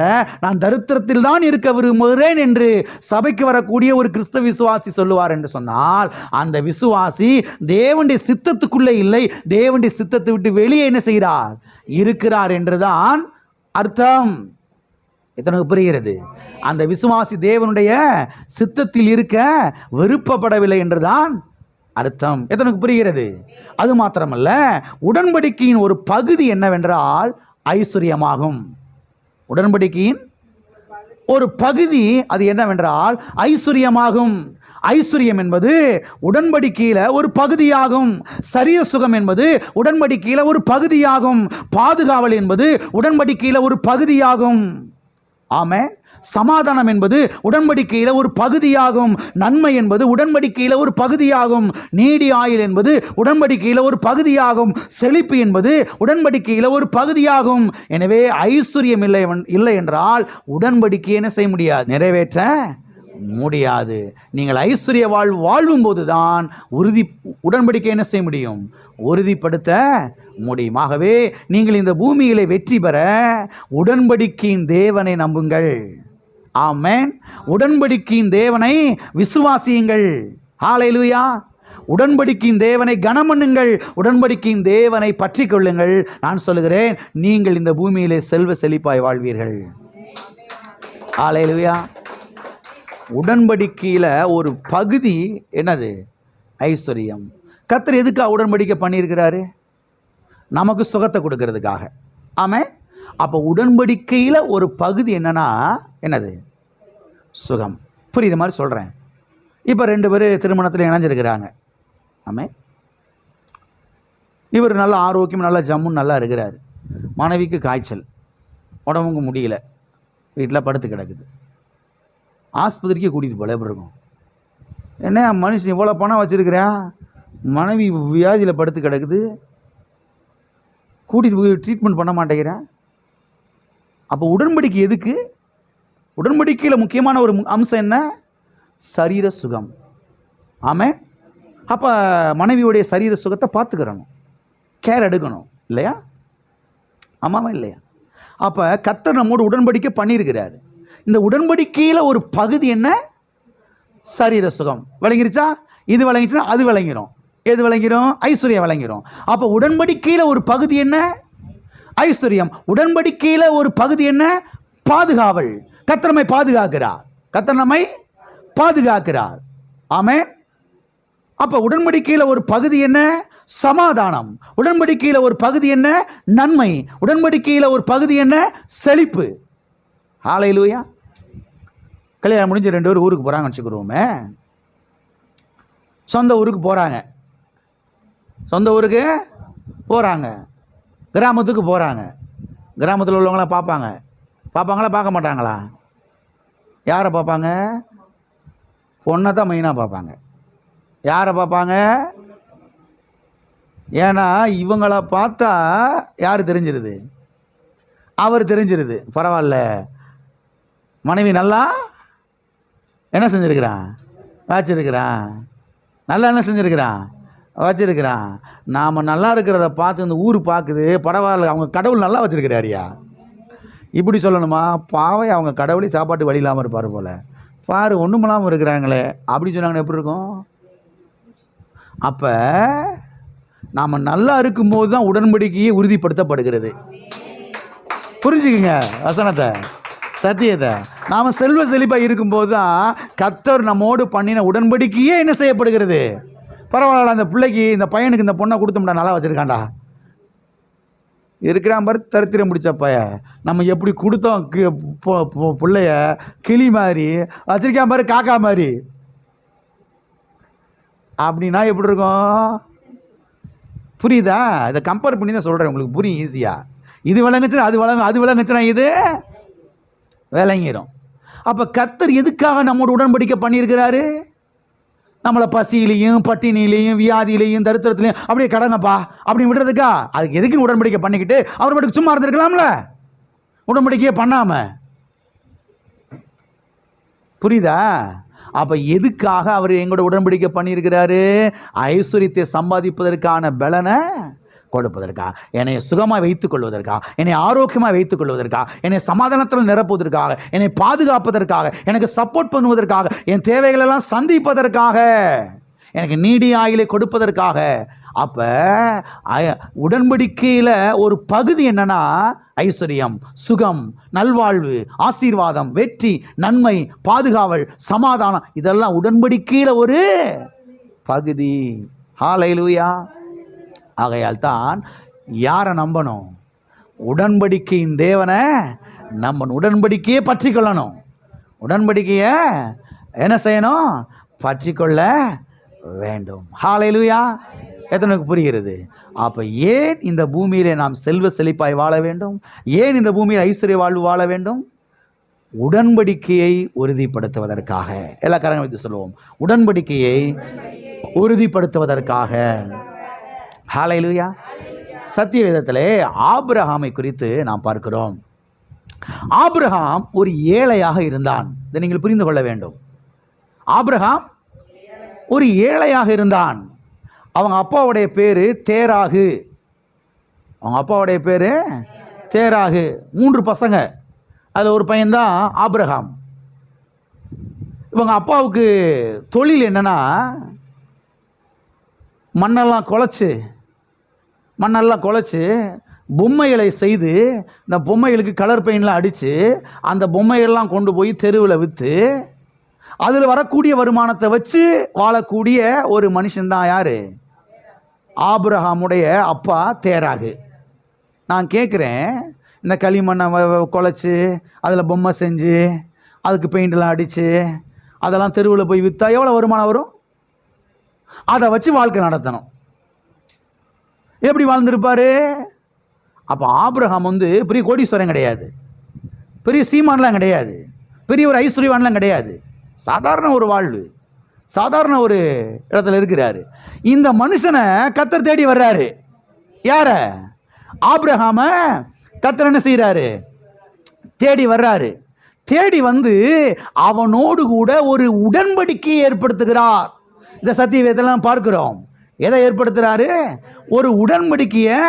நான் தரித்திரத்தில் தான் இருக்க விரும்புகிறேன் என்று சபைக்கு வரக்கூடிய ஒரு கிறிஸ்தவ விசுவாசி சொல்லுவார் என்று சொன்னால், அந்த விசுவாசி தேவனுடைய சித்தத்துக்குள்ளே இல்லை, தேவனுடைய சித்தத்தை விட்டு வெளியே என்ன செய்கிறார்? இருக்கிறார் என்றுதான் அர்த்தம். எத்தனை புரிகிறது? அந்த விசுவாசி தேவனுடைய சித்தத்தில் இருக்க விருப்பப்படவில்லை என்றுதான் அர்த்தம். எத்தனை புரிகிறது? அது மாத்திரமல்ல, உடன்படிக்கையின் ஒரு பகுதி என்னவென்றால் ஐஸ்வர்யமாகும். உடன்படிக்கையின் ஒரு பகுதி அது என்னவென்றால் ஐஸ்வர்யமாகும். ஐஸ்வர்யம் என்பது உடன்படிக்கையில ஒரு பகுதியாகும். சரீர சுகம் என்பது உடன்படிக்கையில ஒரு பகுதியாகும். பாதுகாவல் என்பது உடன்படிக்கையில ஒரு பகுதியாகும். ஆமென். சமாதானம் என்பது உடன்படிக்கையில ஒரு பகுதியாகும். நன்மை என்பது உடன்படிக்கையில ஒரு பகுதியாகும். நீடி ஆயுள் என்பது உடன்படிக்கையில ஒரு பகுதியாகும். செழிப்பு என்பது உடன்படிக்கையில ஒரு பகுதியாகும். எனவே ஐஸ்வர்யம் இல்லை என்றால் உடன்படிக்கையை என்ன செய்ய முடியாது? நிறைவேற்ற முடியாது. நீங்கள் ஐஸ்வர்ய வாழும் போதுதான் உடன்படிக்கை என்ன செய்ய முடியும்? உறுதிப்படுத்த முடியும். ஆகவே நீங்கள் இந்த பூமியிலே வெற்றி பெற உடன்படிக்கையின் தேவனை நம்புங்கள். ஆமென். உடன்படிக்கையின் தேவனை விசுவாசியுங்கள். ஹல்லேலூயா. உடன்படிக்கையின் தேவனை கனமண்ணுங்கள். உடன்படிக்கையின் தேவனை பற்றி கொள்ளுங்கள். நான் சொல்லுகிறேன், நீங்கள் இந்த பூமியிலே செல்வ செழிப்பாய் வாழ்வீர்கள். ஹல்லேலூயா. உடன்படிக்கையில ஒரு பகுதி என்னது? ஐஸ்வர்யம். கர்த்தர் எதுக்காக உடன்படிக்கை பண்ணியிருக்கிறாரு? நமக்கு சுகத்தை கொடுக்கறதுக்காக. ஆமென். அப்போ உடன்படிக்கையில ஒரு பகுதி என்னன்னா என்னது? சுகம். புரியுற மாதிரி சொல்றேன். இப்போ 2 பேர் திருமணத்தில் இணைஞ்சிருக்கிறாங்க. ஆமென். இவர் நல்ல ஆரோக்கியம், நல்ல ஜம்முன்னு நல்லா இருக்கிறார். மனைவிக்கு காய்ச்சல், உடம்புக்கு முடியல, வீட்டில் படுத்து கிடக்குது. ஆஸ்பத்திரிக்கு கூட்டிகிட்டு போல எப்படி இருக்கும்? என்ன மனுஷன் இவ்வளோ பணம் வச்சுருக்கிறேன், மனைவி வியாதியில் படுத்து கிடக்குது, கூட்டிகிட்டு போய் ட்ரீட்மெண்ட் பண்ண மாட்டேங்கிறேன். அப்போ உடன்படிக்கை எதுக்கு? உடன்படிக்கையில் முக்கியமான ஒரு அம்சம் என்ன? சரீர சுகம். ஆமென். அப்போ மனைவியுடைய சரீர சுகத்தை பார்த்துக்கிறணும், கேர் எடுக்கணும் இல்லையா? ஆமாவா இல்லையா? அப்போ கர்த்தர் நம்மோடு உடன்படிக்கை பண்ணியிருக்கிறாரு. இந்த உடன்படிக்கையில் ஒரு பகுதி என்ன? சரீர சுகம். விளங்கிருச்சா? இது விளங்கிச்சுன்னா அது விளங்கிரும். எது விளங்கிரும்? ஐஸ்வர்யம் விளங்கிரும். அப்போ உடன்படிக்கையில் ஒரு பகுதி என்ன? ஐஸ்வர்யம். உடன்படிக்கையில் ஒரு பகுதி என்ன? பாதுகாவல். கர்த்தர் நம்மை பாதுகாக்கிறார். கர்த்தர் நம்மை பாதுகாக்கிறார். ஆமென். அப்ப உடன்படிக்கையில ஒரு பகுதி என்ன? சமாதானம். உடன்படிக்கையில ஒரு பகுதி என்ன? நன்மை. உடன்படிக்கையில ஒரு பகுதி என்ன? செழிப்பு. ஹல்லேலூயா. கல்யாணம் முடிஞ்சு 2 பேர் ஊருக்கு போறாங்க வச்சுக்கிறோமே. சொந்த ஊருக்கு போறாங்க. சொந்த ஊருக்கு போறாங்க. கிராமத்துக்கு போறாங்க. கிராமத்தில் உள்ளவங்களாம் பார்ப்பாங்க. பார்ப்பாங்களா பார்க்க மாட்டாங்களா? யாரை பார்ப்பாங்க? பொண்ணை தான் மெயினாக பார்ப்பாங்க. யாரை பார்ப்பாங்க? ஏன்னா இவங்கள பார்த்தா யார் தெரிஞ்சிருது? அவர் தெரிஞ்சிருது. பரவாயில்ல, மனைவி நல்லா என்ன செஞ்சிருக்கிறான்? வச்சிருக்கிறான். நல்லா என்ன செஞ்சிருக்கிறான்? வச்சிருக்கிறான். நாம் நல்லா இருக்கிறத பார்த்து இந்த ஊர் பார்க்குது. பரவாயில்ல, அவங்க கடவுள் நல்லா வச்சிருக்கிறாரியா. இப்படி சொல்லணுமா? பாவை அவங்க கடவுளே சாப்பாட்டு வழி இல்லாமல் இருப்பார் போல. பாரு ஒன்றும் இல்லாமல் இருக்கிறாங்களே அப்படி சொன்னாங்கன்னா எப்படி இருக்கும்? அப்போ நாம் நல்லா இருக்கும்போது தான் உடன்படிக்கையை உறுதிப்படுத்தப்படுகிறது. புரிஞ்சுக்குங்க வசனத்தை, சத்தியத்தை. நாம் செல்வ செழிப்பாக இருக்கும்போது தான் கர்த்தர் நம்மோடு பண்ணின உடன்படிக்கையே என்ன செய்யப்படுகிறது? பரவாயில்ல, அந்த பிள்ளைக்கு, இந்த பையனுக்கு இந்த பொண்ணை கொடுத்தோம்டா, நல்லா வச்சுருக்காண்டா. இருக்கிறான் பாரு தரித்திரம் பிடிச்ச பைய. நம்ம எப்படி கொடுத்தோம் பிள்ளைய கிளி மாதிரி வச்சிருக்கான் பாரு, காக்கா மாதிரி. அப்படின்னா எப்படி இருக்கும்? புரியுதா? இதை கம்பேர் பண்ணி தான் சொல்கிறேன், உங்களுக்கு புரியும் ஈஸியா. இது விளங்குச்சுன்னா அது விளங்கும், அது விளங்குச்சுன்னா இது விளங்கிடும். அப்போ கர்த்தர் எதுக்காக நம்மோட உடன்படிக்கை பண்ணியிருக்கிறாரு? நம்மளை பசியிலையும் பட்டினிலையும் வியாதியிலையும் தரித்திரத்திலையும் அப்படியே கடங்கப்பா அப்படி விடுறதுக்கா? அதுக்கு எதுக்குன்னு உடன்படிக்கை பண்ணிக்கிட்டு அவர் மட்டும் சும்மா இருந்திருக்கலாம்ல, உடன்படிக்கையே பண்ணாம. புரியுதா? அப்ப எதுக்காக அவர் எங்களோட உடன்படிக்கை பண்ணியிருக்கிறாரு? ஐஸ்வர்யத்தை சம்பாதிப்பதற்கான பலனை கொடுப்பதற்காக, என்னை சுகமாக வைத்துக் கொள்வதற்காக, என்னை ஆரோக்கியமாக வைத்துக் கொள்வதற்காக, என்னை சமாதானத்தில் நிரப்புவதற்காக, என்னை பாதுகாப்பதற்காக, எனக்கு சப்போர்ட் பண்ணுவதற்காக, என் தேவைகளெல்லாம் சந்திப்பதற்காக, எனக்கு நீடி ஆயுளை கொடுப்பதற்காக. அப்ப உடன்படிக்கையில் ஒரு பகுதி என்னன்னா ஐஸ்வர்யம், சுகம், நல்வாழ்வு, ஆசீர்வாதம், வெற்றி, நன்மை, பாதுகாவல், சமாதானம். இதெல்லாம் உடன்படிக்கையில் ஒரு பகுதி. ஹல்லேலூயா. ஆகையால் தான் யாரை நம்பணும்? உடன்படிக்கையின் தேவனை நம்பணும். உடன்படிக்கையை பற்றி கொள்ளணும். உடன்படிக்கையை என்ன செய்யணும்? பற்றி கொள்ள வேண்டும். ஹல்லேலூயா. எத்தனைக்கு புரிகிறது? அப்ப ஏன் இந்த பூமியிலே நாம் செல்வ செழிப்பாய் வாழ வேண்டும்? ஏன் இந்த பூமியில் ஐஸ்வர்ய வாழ்வு வாழ வேண்டும்? உடன்படிக்கையை உறுதிப்படுத்துவதற்காக. எல்லா காரங்களும் வைத்து சொல்லுவோம், உடன்படிக்கையை உறுதிப்படுத்துவதற்காக. ஹல்லேலூயா. சத்திய வேதத்திலே ஆபிரகாமை குறித்து நாம் பார்க்கிறோம். ஆபிரகாம் ஒரு ஏழையாக இருந்தான். இதை நீங்கள் புரிந்து கொள்ள வேண்டும். ஆபிரகாம் ஒரு ஏழையாக இருந்தான். அவங்க அப்பாவுடைய பேரு தேராகு. அவங்க அப்பாவுடைய பேரு தேராகு. 3 பசங்க, அதில் ஒரு பையன்தான் ஆபிரகாம். இவங்க அப்பாவுக்கு தொழில் என்னன்னா, மண்ணெல்லாம் குழைச்சி பொம்மைகளை செய்து, இந்த பொம்மைகளுக்கு கலர் பெயிண்ட்லாம் அடித்து அந்த பொம்மைகள்லாம் கொண்டு போய் தெருவில் விற்று அதில் வரக்கூடிய வருமானத்தை வச்சு வாழக்கூடிய ஒரு மனுஷன்தான் யார்? ஆபிரகாமுடைய அப்பா தேராகு. நான் கேட்குறேன், இந்த களிமண்ணை குழைச்சி அதில் பொம்மை செஞ்சு அதுக்கு பெயிண்டெல்லாம் அடித்து அதெல்லாம் தெருவில் போய் விற்றா எவ்வளோ வருமானம் வரும்? அதை வச்சு வாழ்க்கை நடத்தணும். எப்படி வாழ்ந்துருப்பார்? அப்போ ஆபிரகாம் பெரிய கோடீஸ்வரன் கிடையாது, பெரிய சீமான்லாம் கிடையாது, பெரிய ஒரு ஐஸ்வர்யவான்லாம் கிடையாது. சாதாரண ஒரு வாழ்வு, சாதாரண ஒரு இடத்துல இருக்கிறாரு. இந்த மனுஷனை கர்த்தர் தேடி வர்றாரு. யார? ஆபிரகாம கர்த்தர் என்ன செய்யறாரு? தேடி வர்றாரு. தேடி வந்து அவனோடு கூட ஒரு உடன்படிக்கையை ஏற்படுத்துகிறார். இந்த சத்தியவேதெல்லாம் பார்க்கிறோம். எதை ஏற்படுத்துகிறாரு? ஒரு உடன்படிக்கையை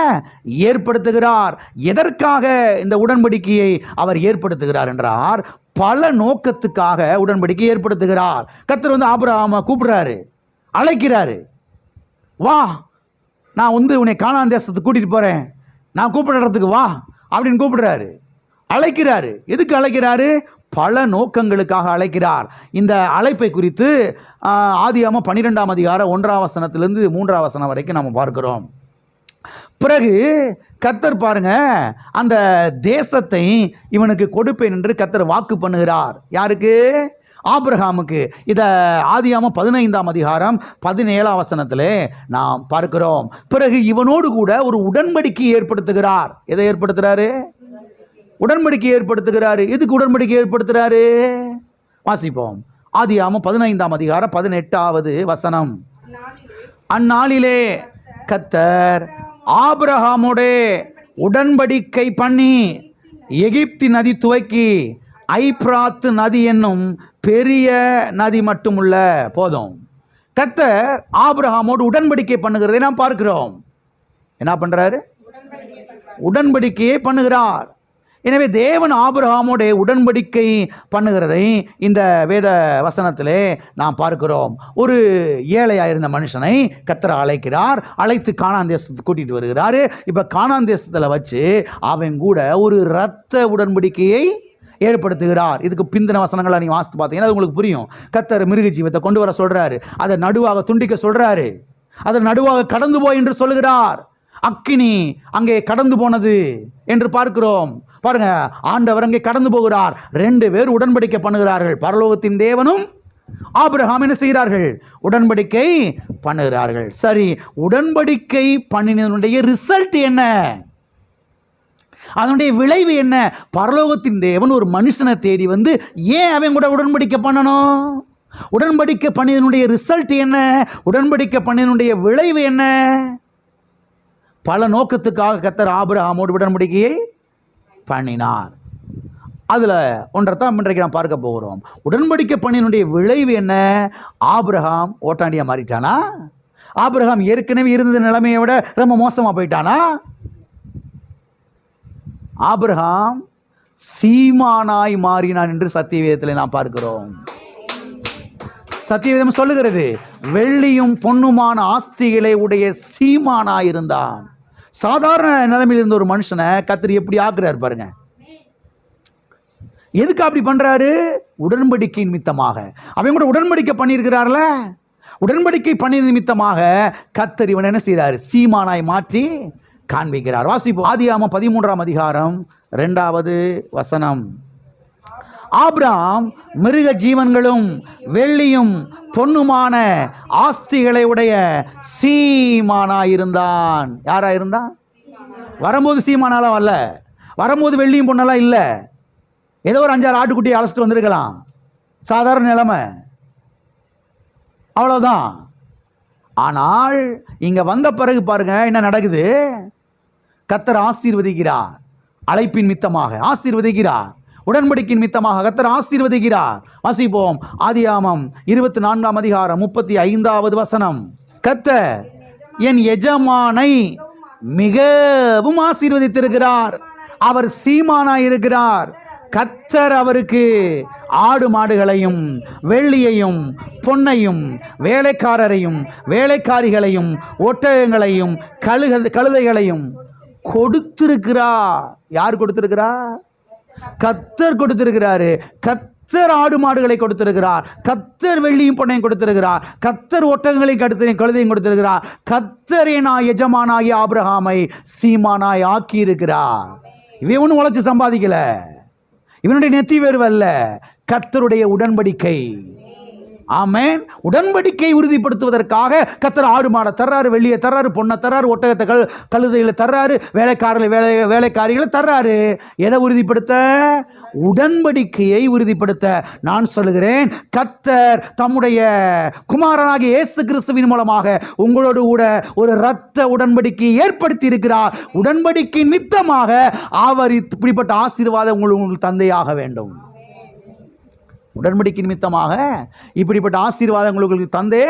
ஏற்படுத்துகிறார். எதற்காக இந்த உடன்படிக்கையை அவர் ஏற்படுத்துகிறார் என்றார், பல நோக்கத்துக்காக உடன்படிக்கை ஏற்படுத்துகிறார். கர்த்தர் ஆபிரகாமை கூப்பிடுறாரு, அழைக்கிறாரு. வா, நான் உன்னை கானான் தேசத்துக்கு கூட்டிட்டு போறேன், நான் கூப்பிடுற இடத்துக்கு வா அப்படின்னு கூப்பிடுறாரு, அழைக்கிறாரு. எதுக்கு அழைக்கிறாரு? பல நோக்கங்களுக்காக அழைக்கிறார். இந்த அழைப்பை குறித்து ஆதியாகமம் 12ஆம் அதிகாரம் 1ஆம் வசனத்திலிருந்து 3ஆம் வசனம் வரைக்கும் நம்ம பார்க்கிறோம். பிறகு கர்த்தர் பாருங்க, அந்த தேசத்தை இவனுக்கு கொடுப்பேன் என்று கர்த்தர் வாக்கு பண்ணுகிறார். யாருக்கு? ஆபிரகாமுக்கு. இதை ஆதியாகமம் 15ஆம் அதிகாரம் 17ஆம் வசனத்திலே நாம் பார்க்கிறோம். பிறகு இவனோடு கூட ஒரு உடன்படிக்கை ஏற்படுத்துகிறார். எதை ஏற்படுத்துறாரு? உடன்படிக்கை ஏற்படுத்துகிறாரு. எதுக்கு உடன்படிக்கை ஏற்படுத்துறாரு? வாசிப்போம். ஆதியாகமம் 15ஆம் அதிகாரம் 18ஆவது வசனம். அந்நாளிலே கர்த்தர் ஆபிரகாமோடு உடன்படிக்கை பண்ணி எகிப்தி நதி துவக்கி ஐப்ராத்து நதி என்னும் பெரிய நதி மட்டுமுள்ள போதும். கர்த்தர் ஆபிரகாமோடு உடன்படிக்கை பண்ணுகிறதை நாம் பார்க்கிறோம். என்ன பண்றாரு? உடன்படிக்கையை பண்ணுகிறார். எனவே தேவன் ஆபிரகாமோட உடன்படிக்கை பண்ணுகிறதை இந்த வேத வசனத்திலே நாம் பார்க்கிறோம். ஒரு ஏழையாக இருந்த மனுஷனை கர்த்தர் அழைக்கிறார். அழைத்து கானான் தேசத்துக்கு கூட்டிட்டு வருகிறாரு. இப்போ கானான் தேசத்தில் வச்சு அவன் கூட ஒரு இரத்த உடன்படிக்கையை ஏற்படுத்துகிறார். இதுக்கு பிந்தின வசனங்களை நீங்க வாசித்து பார்த்தீங்கன்னா அது உங்களுக்கு புரியும். கர்த்தர் மிருக ஜீவத்தை கொண்டு வர சொல்றாரு, அதை நடுவாக துண்டிக்க சொல்றாரு, அதை நடுவாக கடந்து போய் என்று சொல்லுகிறார். அக்கினி அங்கே கடந்து போனது என்று பார்க்கிறோம். பாருங்க, ஆண்டவர் அங்கே கடந்து போகிறார். 2 பேர் உடன்படிக்கை பண்ணுகிறார்கள். பரலோகத்தின் தேவனும் ஆபிரகாம் என்ன செய்கிறார்கள்? உடன்படிக்கை பண்ணுகிறார்கள். சரி, உடன்படிக்கை பண்ணினதுடைய ரிசல்ட் என்ன? அதனுடைய விளைவு என்ன? பரலோகத்தின் தேவன் ஒரு மனுஷனை தேடி வந்து ஏன் அவன் கூட உடன்படிக்கை பண்ணணும்? உடன்படிக்கை பண்ணினுடைய ரிசல்ட் என்ன? உடன்படிக்கை பண்ணினுடைய விளைவு என்ன? பல நோக்கத்துக்காக கர்த்தர் ஆபிரகாமோடு உடன்படிக்கையை பண்ணினார். அதுல ஒன்றைத்தான் இன்றைக்கு நாம் பார்க்க போகிறோம். உடன்படிக்கை பண்ணினுடைய விளைவு என்ன? ஆபிரகாம் ஓட்டாண்டியா மாறிட்டானா? ஆபிரகாம் ஏற்கனவே இருந்த நிலைமையை விட ரொம்ப மோசமா போயிட்டானா? ஆபிரகாம் சீமானாய் மாறினான் என்று சத்தியவேதத்தில் நாம் பார்க்கிறோம். சத்தியவேதம் சொல்லுகிறது, வெள்ளியும் பொன்னுமான ஆஸ்திகளை உடைய சீமானாய் இருந்தான். சாதாரண நிலைமையில் இருந்த ஒரு மனுஷனை கர்த்தர் எப்படி ஆக்குறாரு பாருங்க. எதுக்கு அப்படி பண்றாரு? உடன்படிக்கை நிமித்தமாக. அவன் கூட உடன்படிக்கை பண்ணியிருக்கிறார்ல, உடன்படிக்கை பண்ணி நிமித்தமாக கர்த்தர் இவன் என்ன செய்யறாரு? சீமானாய் மாற்றி காண்பிக்கிறார். வாசிப்போம். ஆதியாகமம் 13ஆம் அதிகாரம் 2வது வசனம். ஆபிரகாம் மிருக ஜீவன்களும் வெள்ளியும் பொன்னுமான ஆஸ்திகளை உடைய சீமானாயிருந்தான். யாரா இருந்தான்? வரும்போது சீமானாலாம் வரல, வரும்போது வெள்ளியும் பொண்ணெல்லாம் இல்லை. ஏதோ ஒரு 5-6 ஆட்டுக்குட்டியை அழைச்சிட்டு வந்திருக்கலாம், சாதாரண நிலைமை, அவ்வளவுதான். ஆனால் இங்க வந்த பிறகு பாருங்க என்ன நடக்குது. கர்த்தர் ஆசீர்வதிக்கிறார். அழைப்பின் மித்தமாக ஆசீர்வதிக்கிறார். உடன்படிக்கை நிமித்தமாக கர்த்தர் ஆசீர்வதிக்கிறார். வாசிப்போம். ஆதியாகமம் 24ஆம் அதிகாரம் 35வது வசனம். கர்த்தர் என் எஜமானை மிகவும் ஆசீர்வதித்திருக்கிறார். அவர் சீமானாய் இருக்கிறார். கர்த்தர் அவருக்கு ஆடு மாடுகளையும் வெள்ளியையும் பொன்னையும் வேலைக்காரரையும் வேலைக்காரிகளையும் ஒட்டகங்களையும் கழுதைகளையும் கொடுத்திருக்கிறார். யார் கொடுத்திருக்கிறார்? கர்த்தர் கொடுத்திருக்கிறாரு. கர்த்தர் ஆடு மாடுகளை கொடுத்திருக்கிறார். கர்த்தர் வெள்ளியும் பொன்னையும் கொடுத்திருக்கிறார். கர்த்தர் ஒட்டகங்களையும் கழுதையும் கொடுத்திருக்கிறார். கர்த்தரே நான் எஜமானாகிய ஆபிரகாமை சீமானாய் ஆக்கி இருக்கிறார். இவன் ஒன்றும் உழைச்சு சம்பாதிக்கல, இவனுடைய நெத்தி வேர்வல்ல, கர்த்தருடைய உடன்படிக்கை. ஆமென். உடன்படிக்கை உறுதிப்படுத்துவதற்காக கர்த்தர் ஆடு மாடை தர்றாரு, வெள்ளியை தர்றாரு, பொண்ணை தர்றாரு, ஒட்டகத்தை கழுதைகளை தர்றாரு, வேலைக்காரிகளை தர்றாரு. எதை உறுதிப்படுத்த? உடன்படிக்கையை உறுதிப்படுத்த. நான் சொல்லுகிறேன், கர்த்தர் தம்முடைய குமாரனாகிய இயேசு கிறிஸ்துவின் மூலமாக உங்களோடு கூட ஒரு இரத்த உடன்படிக்கையை ஏற்படுத்தி இருக்கிறார். உடன்படிக்கை நிமித்தமாக அவர் இப்படிப்பட்ட ஆசீர்வாதம் உங்களுக்கு தந்தையாக வேண்டும். உடன்படிக்கை நிமித்தமாக இப்படிப்பட்ட ஆசீர்வாதம் உங்களுக்கு தந்தே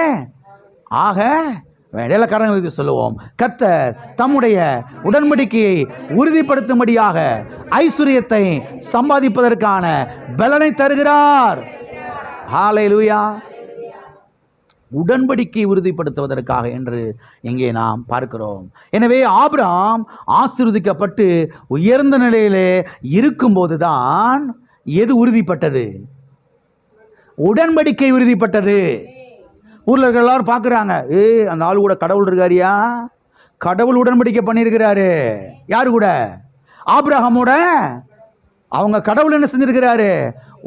ஆக வேலைக்காரங்களுக்கு சொல்லுவோம். கர்த்தர் தம்முடைய உடன்படிக்கையை உறுதிப்படுத்தும்படியாக ஐஸ்வர்யத்தை சம்பாதிப்பதற்கான பலனை தருகிறார். ஹல்லேலூயா. உடன்படிக்கை உறுதிப்படுத்துவதற்காக என்று இங்கே நாம் பார்க்கிறோம். எனவே ஆபிரகாம் ஆசீர்வதிக்கப்பட்டு உயர்ந்த நிலையிலே இருக்கும்போதுதான் எது உறுதிப்பட்டது? உடன்படிக்கை உறுதிப்பட்டது. ஊர்ல இருக்கிற எல்லாரும் பார்க்குறாங்க, அந்த ஆள் கூட கடவுள் இருக்காரியா, கடவுள் உடன்படிக்கை பண்ணியிருக்கிறாரு. யாரு கூட? ஆபிரகாமோட. அவங்க கடவுள் என்ன செஞ்சிருக்கிறாரு?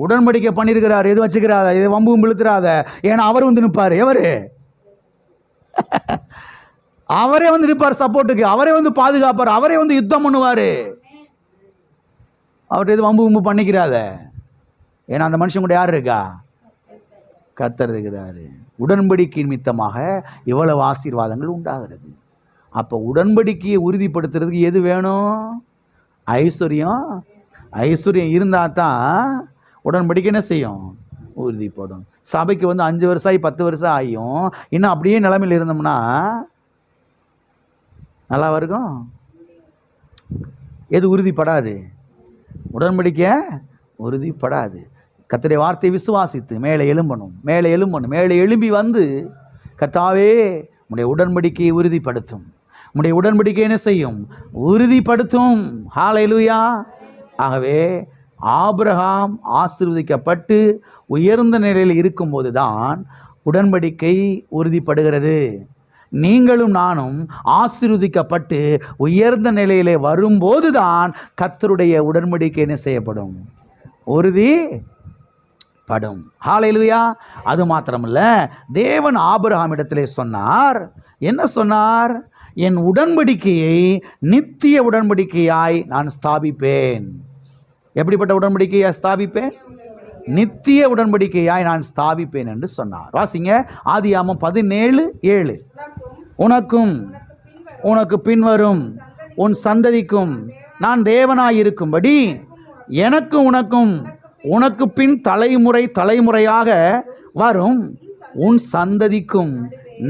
உடன்படிக்கை பண்ணியிருக்கிறாரு. எது வச்சுக்கிறாத, இது வம்பும் இழுத்துறாத, ஏன்னா அவர் வந்து நிற்பார். எவரு? அவரே வந்து நிற்பார் சப்போர்ட்டுக்கு, அவரே வந்து பாதுகாப்பார், அவரே வந்து யுத்தம் பண்ணுவார். அவர்கிட்ட எது வம்பு பண்ணிக்கிறாத, ஏன்னா அந்த மனுஷன் கூட யார் இருக்கா? கர்த்தர் இருக்கிறாரு. உடன்படிக்கை நிமித்தமாக இவ்வளவு ஆசீர்வாதங்கள் உண்டாகிறது. அப்போ உடன்படிக்கையை உறுதிப்படுத்துறதுக்கு எது வேணும்? ஐஸ்வர்யம். ஐஸ்வர்யம் இருந்தால் தான் உடன்படிக்கை என்ன செய்யும்? உறுதிப்படும். சபைக்கு வந்து 5 வருஷம் ஆகி 10 வருஷம் ஆகியும் இன்னும் அப்படியே நிலைமையில் இருந்தோம்னா நல்லா இருக்கும். எது உறுதிப்படாது? உடன்படிக்கை உறுதிப்படாது. கர்த்தருடைய வார்த்தை விசுவாசித்து மேலே எழும்பணும், மேலே எழும்பணும். மேலே எழும்பி வந்து, கர்த்தாவே உம்முடைய உடன்படிக்கையை உறுதிப்படுத்தும், உம்முடைய உடன்படிக்கை என்ன செய்யும்? உறுதிப்படுத்தும். ஹல்லேலூயா. ஆகவே ஆபிரகாம் ஆசீர்வதிக்கப்பட்டு உயர்ந்த நிலையில் இருக்கும்போது தான் உடன்படிக்கை உறுதிப்படுகிறது. நீங்களும் நானும் ஆசீர்வதிக்கப்பட்டு உயர்ந்த நிலையிலே வரும்போது தான் கர்த்தருடைய உடன்படிக்கை என்ன செய்யப்படும்? உறுதி படும். ஹல்லேலூயா. அது மாத்திரமல்ல, தேவன் ஆபிரகாம் இடத்திலே சொன்னார். என்ன சொன்னார்? என் உடன்படிக்கையை நித்திய உடன்படிக்கையாய் நான் ஸ்தாபிப்பேன். எப்படிப்பட்ட உடன்படிக்கையை ஸ்தாபிப்பேன்? நித்திய உடன்படிக்கையாய் நான் ஸ்தாபிப்பேன் என்று சொன்னார். வாசிங்க. ஆதியாகமம் 17:7. உனக்கும் உனக்கு பின்வரும் உன் சந்ததிக்கும் நான் தேவனாயிருக்கும்படி எனக்கும் உனக்கும் உனக்கு பின் தலைமுறை தலைமுறையாக வரும் உன் சந்ததிக்கும்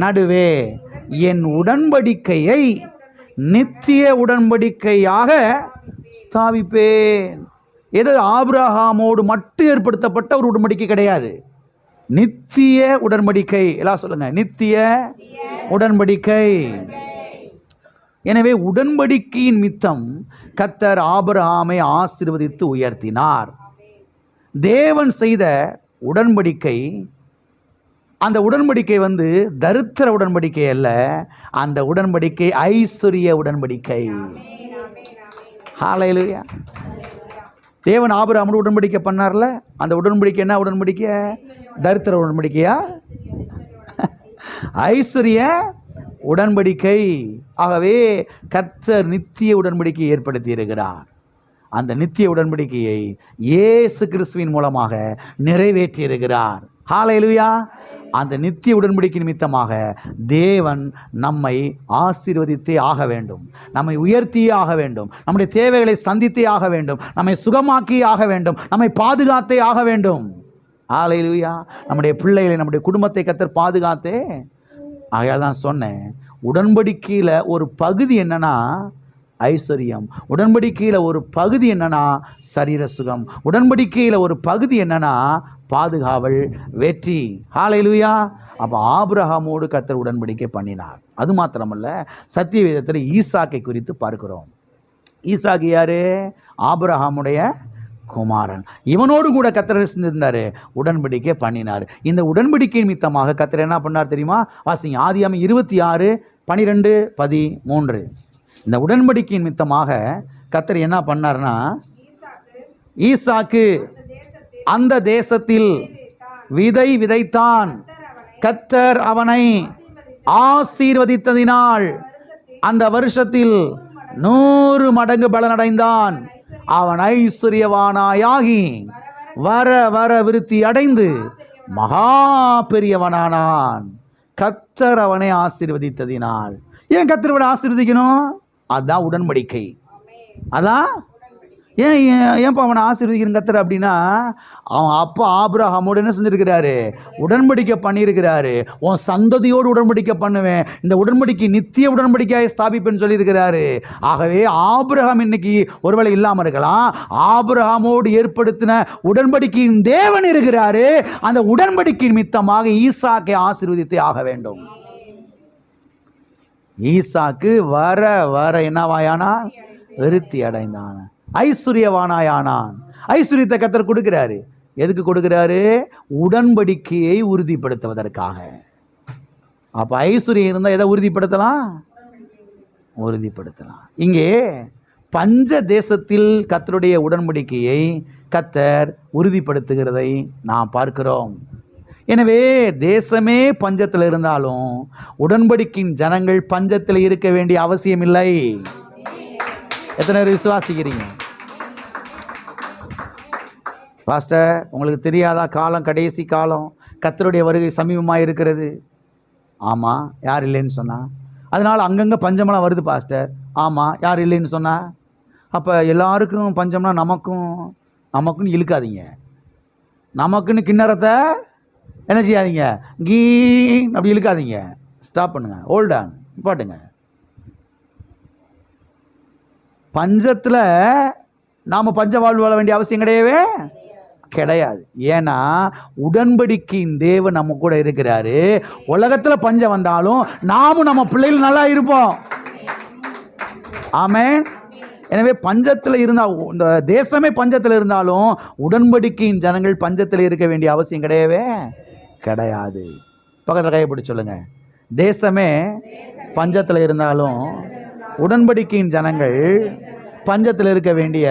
நடுவே என் உடன்படிக்கையை நித்திய உடன்படிக்கையாக ஸ்தாபிப்பேன். ஏதோ ஆபிரகாமோடு மட்டும் ஏற்படுத்தப்பட்ட ஒரு உடன்படிக்கை கிடையாது. நித்திய உடன்படிக்கை. எல்லாம் சொல்லுங்க, நித்திய உடன்படிக்கை. எனவே உடன்படிக்கையின் மித்தம் கர்த்தர் ஆபிரகாமை ஆசீர்வதித்து உயர்த்தினார். தேவன் செய்த உடன்படிக்கை, அந்த உடன்படிக்கை வந்து தரித்திர உடன்படிக்கை அல்ல, அந்த உடன்படிக்கை ஐஸ்வர்ய உடன்படிக்கை. ஹல்லேலூயா. தேவன் ஆபிரகாமோடு உடன்படிக்கை பண்ணார்ல, அந்த உடன்படிக்கை என்ன உடன்படிக்கை? தரித்திர உடன்படிக்கையா? ஐஸ்வர்ய உடன்படிக்கை. ஆகவே கர்த்தர் நித்திய உடன்படிக்கையை ஏற்படுத்தி இருக்கிறார். அந்த நித்திய உடன்படிக்கையை இயேசு கிறிஸ்துவின் மூலமாக நிறைவேற்றி இருக்கிறார். ஹல்லேலூயா. அந்த நித்திய உடன்படிக்கை நிமித்தமாக தேவன் நம்மை ஆசீர்வதித்தே ஆக வேண்டும், நம்மை உயர்த்தியே ஆக வேண்டும், நம்முடைய தேவைகளை சந்தித்தே ஆக வேண்டும், நம்மை சுகமாக்கியே ஆக வேண்டும், நம்மை பாதுகாத்தே ஆக வேண்டும். ஹல்லேலூயா. நம்முடைய பிள்ளைகளை, நம்முடைய குடும்பத்தை கர்த்தர் பாதுகாத்தே. ஆகையால் தான் சொன்னேன், உடன்படிக்கையில் ஒரு பகுதி என்னன்னா ஐஸ்வர்யம், உடன்படிக்கையில் ஒரு பகுதி என்னன்னா சரீர சுகம், உடன்படிக்கையில் ஒரு பகுதி என்னன்னா பாதுகாவல், வெற்றி. ஹல்லேலூயா. அப்போ ஆபிரகாமோடு கர்த்தர் உடன்படிக்கை பண்ணினார். அது மாத்திரமல்ல, சத்திய வேதத்தில் ஈசாக்கை குறித்து பார்க்கிறோம். ஈசாக்கு யாரு? ஆபிரகாமுடைய குமாரன். இவனோடு கூட கர்த்தர் செஞ்சிருந்தாரு, உடன்படிக்கை பண்ணினார். இந்த உடன்படிக்கை நிமித்தமாக கர்த்தர் என்ன பண்ணார் தெரியுமா? வாசிங்க, ஆதியாகமம் 26:12-13. இந்த உடன்படிக்கை நிமித்தமாக கர்த்தர் என்ன பண்ணார்னா, ஈசாக்கு அந்த தேசத்தில் விதை விதைத்தான். கர்த்தர் அவனை ஆசீர்வதித்ததினால் அந்த வருஷத்தில் 100 மடங்கு பலனடைந்தான். அவன் ஐஸ்வர்யவானாயாகி வர வர விருத்தி அடைந்து மகா பெரியவனானான். கர்த்தர் அவனை ஆசீர்வதித்ததினால். ஏன் கர்த்தர் அவனை ஆசீர்வதிக்கணும்? அதான் உடன்படிக்கை. அதான் ஏன்ப்பா அவனை ஆசீர்வதிக்கிறேன் கர்த்தர் அப்படின்னா, அவன் அப்பா ஆபிரகாமோடு என்ன செஞ்சிருக்கிறாரு? உடன்படிக்கை பண்ணியிருக்கிறாரு. உன் சந்ததியோடு உடன்படிக்கை பண்ணுவேன், இந்த உடன்படிக்கை நித்திய உடன்படிக்கையை ஸ்தாபிப்பேன்னு சொல்லியிருக்கிறாரு. ஆகவே ஆபிரகாம் இன்னைக்கு ஒருவேளை இல்லாமல் இருக்கலாம், ஆபிரகாமோடு ஏற்படுத்தின உடன்படிக்கையின் தேவன் இருக்கிறாரு. அந்த உடன்படிக்கை நிமித்தமாக ஈசாக்கை ஆசீர்வதித்தே ஆக வேண்டும். ஈசாக்கு வர வர என்னவாயானா? விருத்தி அடைந்தான், ஐஸ்வர்யவானாயானான். ஐஸ்வர்யத்தை கர்த்தர் கொடுக்கிறாரு. எதுக்கு கொடுக்கிறாரு? உடன்படிக்கையை உறுதிப்படுத்துவதற்காக. அப்ப ஐஸ்வர்யம் இருந்தா எதை உறுதிப்படுத்தலாம்? உறுதிப்படுத்தலாம். இங்கே பஞ்ச தேசத்தில் கர்த்தருடைய உடன்படிக்கையை கர்த்தர் உறுதிப்படுத்துகிறதை நாம் பார்க்கிறோம். எனவே தேசமே பஞ்சத்தில் இருந்தாலும் உடன்படிக்கையின் ஜனங்கள் பஞ்சத்தில் இருக்க வேண்டிய அவசியம் இல்லை. எத்தனை பேர் விசுவாசிக்கிறீங்க? பாஸ்டர், உங்களுக்கு தெரியாதா காலம் கடைசி காலம், கர்த்தருடைய வருகை சமீபமாக இருக்கிறது? ஆமாம், யார் இல்லைன்னு சொன்னா? அதனால அங்கங்கே பஞ்சமெல்லாம் வருது பாஸ்டர். ஆமாம், யார் இல்லைன்னு சொன்னா? அப்போ எல்லாருக்கும் பஞ்சம்னா நமக்குன்னு இழுக்காதீங்க. நமக்குன்னு கிண்ணறத்தை என்ன செய்யாதீங்க, அப்படி இழுக்காதீங்க. ஸ்டாப் பண்ணுங்க, ஹோல்ட் ஆன், பாட்டுங்க. பஞ்சத்தில் நாம் பஞ்ச வாழ்வு வாழ வேண்டிய அவசியம் கிடையாது. ஏன்னா உடன்படிக்கையின் தேவன் நம்ம கூட இருக்கிறாரு. உலகத்தில் பஞ்சம் வந்தாலும் நாமும் நம்ம பிள்ளைகள் நல்லா இருப்போம். ஆமென். எனவே பஞ்சத்தில் இருந்தால், இந்த தேசமே பஞ்சத்தில் இருந்தாலும் உடன்படிக்கையின் ஜனங்கள் பஞ்சத்தில் இருக்க வேண்டிய அவசியம் கிடையாது. பக்கத்தில் கைப்பிடி சொல்லுங்க, தேசமே பஞ்சத்தில் இருந்தாலும் உடன்படிக்கையின் ஜனங்கள் பஞ்சத்தில் இருக்க வேண்டிய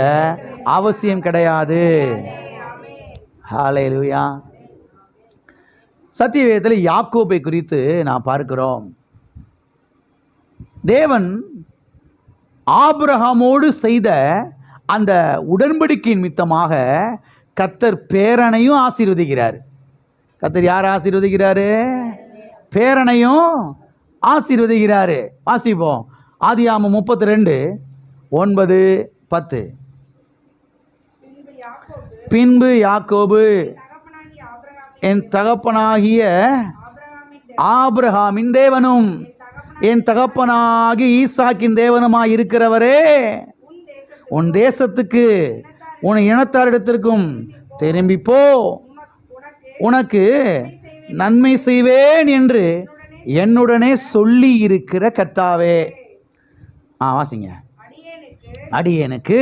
அவசியம் கிடையாது. ஹல்லேலூயா. சத்தியவேதத்தில் யாக்கோபை குறித்து நாம் பார்க்கிறோம். தேவன் ஆபிரகாமோடு செய்த அந்த உடன்படிக்கையின் நிமித்தமாக கர்த்தர் பேரனையும் ஆசீர்வதிக்கிறார். கர்த்தர் யார் ஆசீர்வதிக்கிறாரு? பேரனையும் ஆசீர்வதிக்கிறாரு. வாசிப்போம், ஆதியாகமம் 32:9-10. பின்பு யாக்கோபு என் தகப்பனாகிய ஆபிரகாமின் தேவனும் என் தகப்பனாகி ஈசாக்கின் தேவனுமாய் இருக்கிறவரே, உன் தேசத்துக்கு உன் இனத்தாரிடத்திற்கும் திரும்பி போ, உனக்கு நன்மை செய்வேன் என்று என்னுடனே சொல்லி இருக்கிற கர்த்தாவே. வாசிங்க. அடியேனுக்கு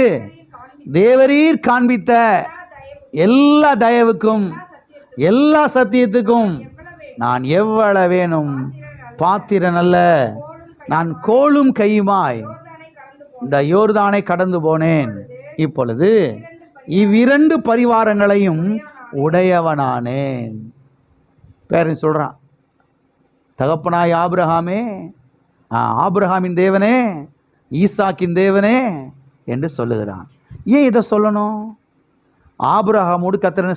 தேவரீர் காண்பித்த எல்லா தயவுக்கும் எல்லா சத்தியத்துக்கும் நான் எவ்வளவேனும் பாத்திரன் அல்ல. நான் கோலும் கையுமாய் இந்த யோர்தானை கடந்து போனேன். இப்பொழுது இவ்விரண்டு பரிவாரங்களையும் உடையவனானேன். பேரன் சொல்றான், தகப்பனாய் ஆபிரகாமே, ஆபிரகாமின் தேவனே, ஈசாக்கின் தேவனே என்று சொல்லுகிறான். ஏன் இதை சொல்லணும்? ஆபிரகாமோடு கர்த்தர்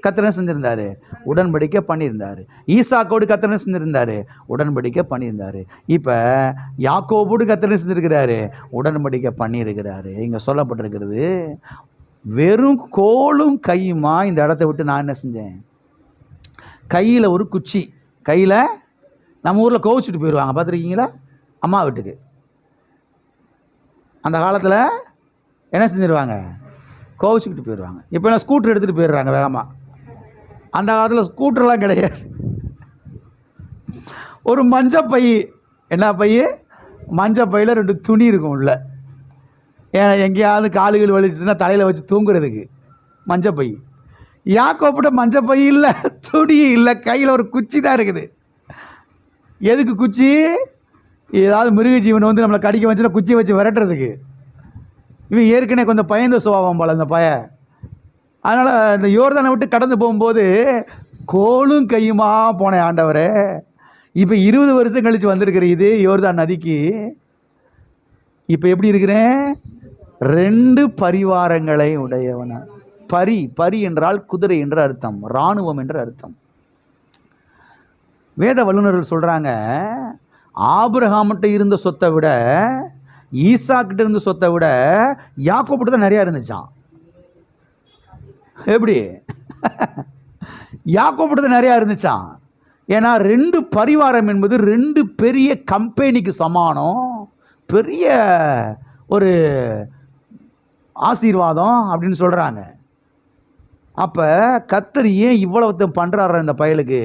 கர்த்தர் செஞ்சிருந்தாரு, உடன்படிக்கை பண்ணியிருந்தாரு. ஈசாக்கோடு கர்த்தர் செஞ்சிருந்தாரு, உடன்படிக்கை பண்ணியிருந்தாரு. இப்ப யாக்கோபோடு கர்த்தர் செஞ்சிருக்கிறாரு, உடன்படிக்கை பண்ணியிருக்கிறாரு. இங்க சொல்லப்பட்டிருக்கிறது, வெறும் கோலும் கையுமா இந்த இடத்த விட்டு நான் என்ன செஞ்சேன்? கையில ஒரு குச்சி, கையில நம்ம ஊர்ல கோவிச்சுட்டு போயிடுவாங்க, பார்த்துருக்கீங்களா? அம்மா வீட்டுக்கு அந்த காலத்துல என்ன செஞ்சிருவாங்க? கோவிச்சுக்கிட்டு போயிடுவாங்க. இப்போ எல்லாம் ஸ்கூட்டர் எடுத்துகிட்டு போயிடுறாங்க வேகமாக. அந்த காலத்தில் ஸ்கூட்டர்லாம் கிடையாது. ஒரு மஞ்சப்பை, என்ன பை? மஞ்சப்பையில் 2 துணி இருக்கும் உள்ள. ஏன் எங்கேயாவது காலுகள் வலிச்சுன்னா தலையில் வச்சு தூங்குறதுக்கு மஞ்சப்பை. யாக்கோப்பிட்ட மஞ்சப்பை இல்லை, துணி இல்லை, கையில் ஒரு குச்சி தான் இருக்குது. எதுக்கு குச்சி? ஏதாவது மிருக ஜீவன் வந்து நம்மளை கடிக்க வச்சுன்னா குச்சியை வச்சு விரட்டுறதுக்கு. இவன் ஏற்கனவே கொஞ்சம் பயந்த சுபாவம் போல இந்த பையன். அதனால் இந்த யோர்தானை விட்டு கடந்து போகும்போது கோலும் கையுமா போனேன் ஆண்டவரே. இப்போ 20 வருஷம் கழித்து வந்திருக்கிற இது யோர்தான் நதிக்கு. இப்போ எப்படி இருக்கிறேன்? 2 பரிவாரங்களை உடையவனா. பரி என்றால் குதிரை என்ற அர்த்தம், இராணுவம் என்ற அர்த்தம். வேத வல்லுநர்கள் சொல்கிறாங்க, ஆபிரகாம்கிட்ட இருந்த சொத்தை விட, ஈசாக்கிட்ட இருந்த சொத்தை விட யாக்கோபிட்ட தான் நிறையா இருந்துச்சான். எப்படி? யாக்கோபிட்ட தான் நிறையா இருந்துச்சான். ஏன்னா 2 பரிவாரம் என்பது 2 பெரிய கம்பெனிக்கு சமானம், பெரிய ஒரு ஆசீர்வாதம் அப்படின்னு சொல்கிறாங்க. அப்போ கர்த்தர் ஏன் இவ்வளவு பண்ணுறாரு இந்த பயலுக்கு?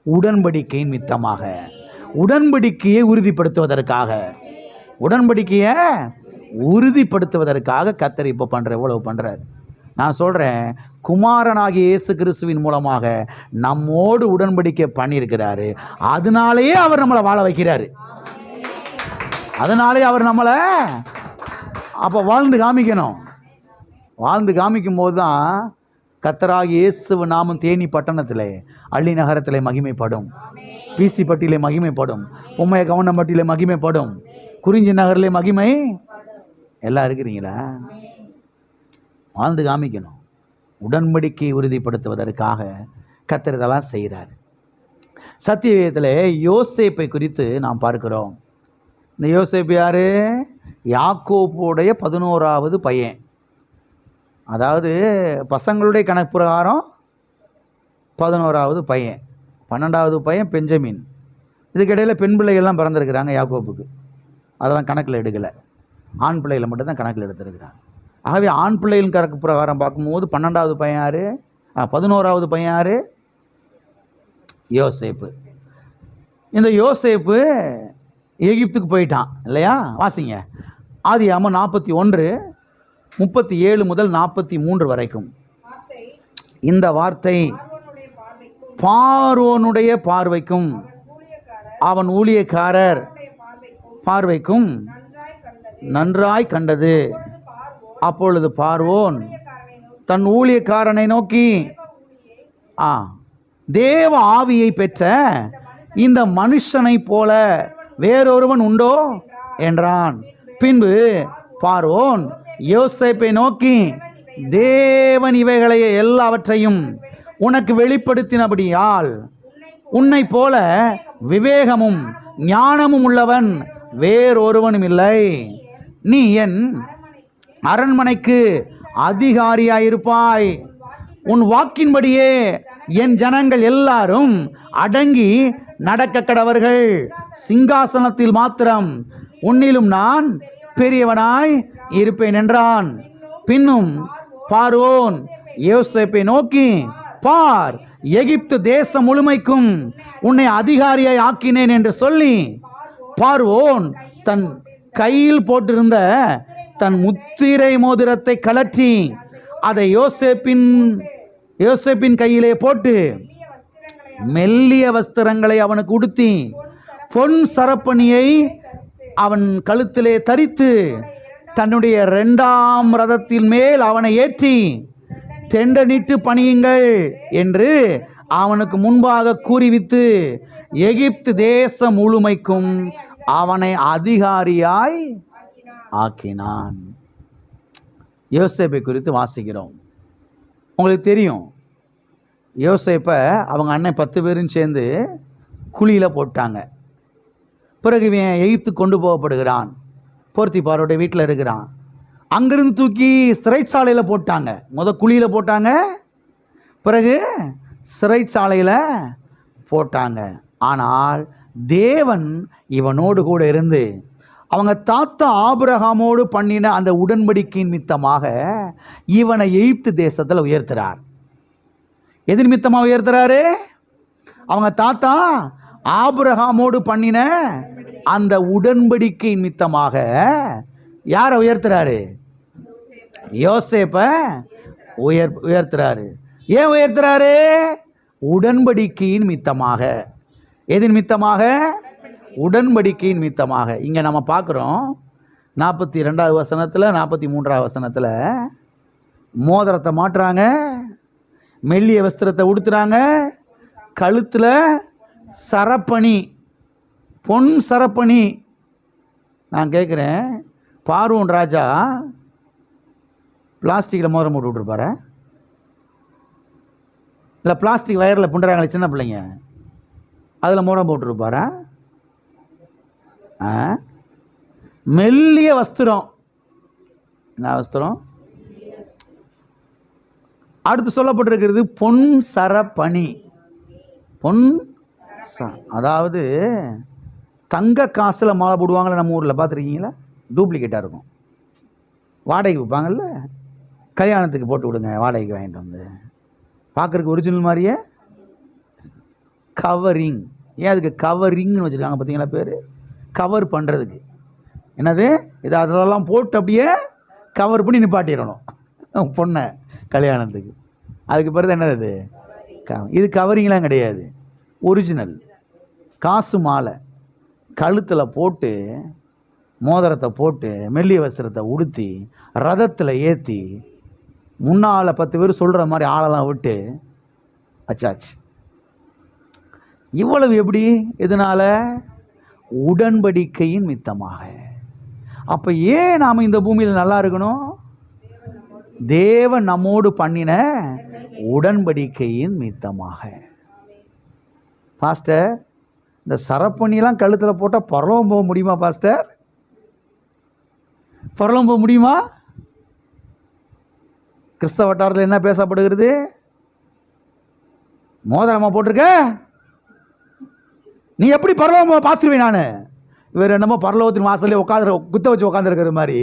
உடன்படிக்கை நிமித்தமாக, உடன்படிக்கையை உறுதிப்படுத்துவதற்காக, உடன்படிக்கையை உறுதிப்படுத்துவதற்காக கர்த்தர் இப்போ இவ்வளவு பண்ணுறார். நான் சொல்கிறேன், குமாரனாகிய இயேசு கிறிஸ்துவின் மூலமாக நம்மோடு உடன்படிக்கை பண்ணியிருக்கிறாரு. அதனாலேயே அவர் நம்மளை வாழ வைக்கிறாரு. அதனாலே அவர் நம்மளை அப்போ வாழ்ந்து காமிக்கணும். வாழ்ந்து காமிக்கும் போது தான் கர்த்தராகிய இயேசு நாமம் தேனி பட்டணத்திலே, அள்ளி நகரத்திலே மகிமைப்படும், பிசி பட்டியிலே மகிமைப்படும், உண்மைய கவனம்பட்டியிலே மகிமைப்படும், குறிஞ்சி நகரிலே மகிமை. எல்லாம் இருக்கிறீங்களா? வாழ்ந்து காமிக்கணும். உடன்படிக்கையை உறுதிப்படுத்துவதற்காக கர்த்தர் இதெல்லாம் செய்கிறார். சத்தியவேதத்தில் யோசேப்பை குறித்து நாம் பார்க்கிறோம். இந்த யோசேப்பு யாரு? யாக்கோபுடைய 11வது பையன். அதாவது பசங்களுடைய கணக்கு பிரகாரம் 11வது பையன், 12வது பையன் பெஞ்சமின். இதுக்கிடையில் பெண் பிள்ளைகள்லாம் பிறந்திருக்கிறாங்க யாக்கோபுக்கு. அதெல்லாம் கணக்கில் எடுக்கலை, ஆண் பிள்ளைகளை மட்டும்தான் கணக்கில் எடுத்திருக்கிறாங்க. ஆகவே ஆண் பிள்ளைகளின் கணக்கு பிரகாரம் பார்க்கும்போது 12வது பையன் யார்? 11வது பையன் யார்? யோசேப்பு. இந்த யோசேப்பு எகிப்துக்கு போயிட்டான் இல்லையா? வாசிங்க ஆதியாகமம் 41:37 முதல் 43 வரைக்கும். இந்த வார்த்தை பார்வோனுடைய பார்வைக்கும் அவன் ஊழியக்காரர் பார்வைக்கும் நன்றாய் கண்டது. அப்பொழுது பார்வோன் தன் ஊழியக்காரனை நோக்கி, தேவ ஆவியை பெற்ற இந்த மனுஷனை போல வேறொருவன் உண்டோ என்றான். பின்பு பார்வோன் யோசேப்பை நோக்கி, தேவன் இவைகளை எல்லாவற்றையும் உனக்கு வெளிப்படுத்தினபடியால் உன்னை போல விவேகமும் ஞானமும் உள்ளவன் வேறொருவனும் இல்லை. நீ என் அரண்மனைக்கு அதிகாரியாயிருப்பாய். உன் வாக்கின்படியே என் ஜனங்கள் எல்லாரும் அடங்கி நடக்க கடவர்கள். சிங்காசனத்தில் மாத்திரம் உன்னிலும் நான் பெரியவனாய் இருப்பேன் என்றான். பின்னும் பார்வோன் யோசேப்பை நோக்கி, பார், எகிப்து தேசம் முழுமைக்கும் உன்னை அதிகாரியாய் ஆக்கினேன் என்று சொல்லி, பார்வோன் தன் கையில் போட்டிருந்த தன் முத்திரை மோதிரத்தை கலற்றி அதை யோசேப்பின் கையிலே போட்டு மெல்லிய வஸ்திரங்களை அவனுக்கு உடுத்தி பொன் சரப்பணியை அவன் கழுத்திலே தரித்து தன்னுடைய 2ஆம் ரதத்தின் மேல் அவனை ஏற்றி தெண்டனிட்டு பணியுங்கள் என்று அவனுக்கு முன்பாக கூறிவித்து எகிப்து தேசம் முழுமைக்கும் அவனை அதிகாரியாய் ஆக்கினான். யோசேப்பை குறித்து வாசிக்கிறோம். உங்களுக்கு தெரியும், யோசேப்பை அவங்க அண்ணன் 10 பேரும் சேர்ந்து குழியில் போட்டாங்க. பிறகு இவன் எகிப்து கொண்டு போகப்படுகிறான். போர்த்திபாரோட வீட்டில் இருக்கிறான். அங்கிருந்து தூக்கி சிறைச்சாலையில் போட்டாங்க. குழியில் போட்டாங்க, பிறகு சிறைச்சாலையில் போட்டாங்க. ஆனால் தேவன் இவனோடு கூட இருந்து அவங்க தாத்தா ஆபிரகாமோடு பண்ணின அந்த உடன்படிக்கையின் நிமித்தமாக இவனை எகிப்து தேசத்தில் உயர்த்துறார். எது நிமித்தமாக உயர்த்துறாரு? அவங்க தாத்தா ஆபிரகாமோடு பண்ணின அந்த உடன்படிக்கை நிமித்தமாக யாரை உயர்த்துறாரு? யோசேப்பை உயர்த்துறாரு. ஏன் உயர்த்துறாரு? உடன்படிக்கையின் நிமித்தமாக. எது நிமித்தமாக? உடன்படிக்கையின் நிமித்தமாக. இங்கே நம்ம பார்க்குறோம் 42வது வசனத்தில் 43வது வசனத்தில் மோதிரத்தை மாட்டுறாங்க, மெல்லிய வஸ்திரத்தை உடுத்துறாங்க, கழுத்தில் சரப்பணி, பொன் சரப்பணி. நான் கேட்குறேன், பார்வோன் ராஜா பிளாஸ்டிக்கில் மோதிரம் போட்டு விட்டுருப்பாரு? இல்லை பிளாஸ்டிக் வயரில் புண்டுறாங்களே சின்ன பிள்ளைங்க, அதில் மோதிரம் போட்டுருப்பாரா? மெல்லிய வஸ்திரம். என்ன வஸ்திரம்? அடுத்து சொல்லப்பட்டிருக்கிறது பொன் சரப்பணி. பொன், அதாவது தங்க காசில் மாலை போடுவாங்கள்ல நம்ம ஊரில், பார்த்துருக்கீங்களா? டூப்ளிகேட்டாக இருக்கும், வாடகைக்கு விற்பாங்கல்ல. கல்யாணத்துக்கு போட்டு விடுங்க, வாடகைக்கு வாங்கிட்டு வந்து. பார்க்குறதுக்கு ஒரிஜினல் மாதிரியே கவரிங். ஏன் அதுக்கு கவரிங்னு வச்சுருக்காங்க பார்த்தீங்களா? பேர் கவர் பண்ணுறதுக்கு. என்னது? இது அதெல்லாம் போட்டு அப்படியே கவர் பண்ணி நிப்பாட்டிடணும் பொண்ணை கல்யாணத்துக்கு. அதுக்கு பிறகு என்னது? இது கவரிங்லாம் கிடையாது, ஒரிஜினல் காசு மாலை. கழுத்தில் போட்டு மோதிரத்தை போட்டு மெல்லிய வஸ்திரத்தை உடுத்தி ரதத்தில் ஏற்றி முன்னால் 10 பேர் சொல்கிற மாதிரி ஆளெல்லாம் விட்டு வச்சாச்சு. இவ்வளவு எப்படி? இதனால உடன்படிக்கையின் மித்தமாக. அப்போ ஏன் நாம் இந்த பூமியில் நல்லா இருக்கணும்? தேவன் நம்மோடு பண்ணின உடன்படிக்கையின் மித்தமாக. பாஸ்டர், இந்த சரப்பணியெல்லாம் கழுத்தில் போட்டால் பரலோகம் போக முடியுமா பாஸ்டர்? பரலோகம் போக முடியுமா? கிறிஸ்தவ வட்டாரத்தில் என்ன பேசப்படுகிறது? மோதிரமா போட்டிருக்க, நீ எப்படி பரலோகம் பார்த்துருவேன்? நான் இவர் என்னமோ பரலோகத்தின் வாசலே உட்காந்து குத்த வச்சு உட்காந்துருக்கிற மாதிரி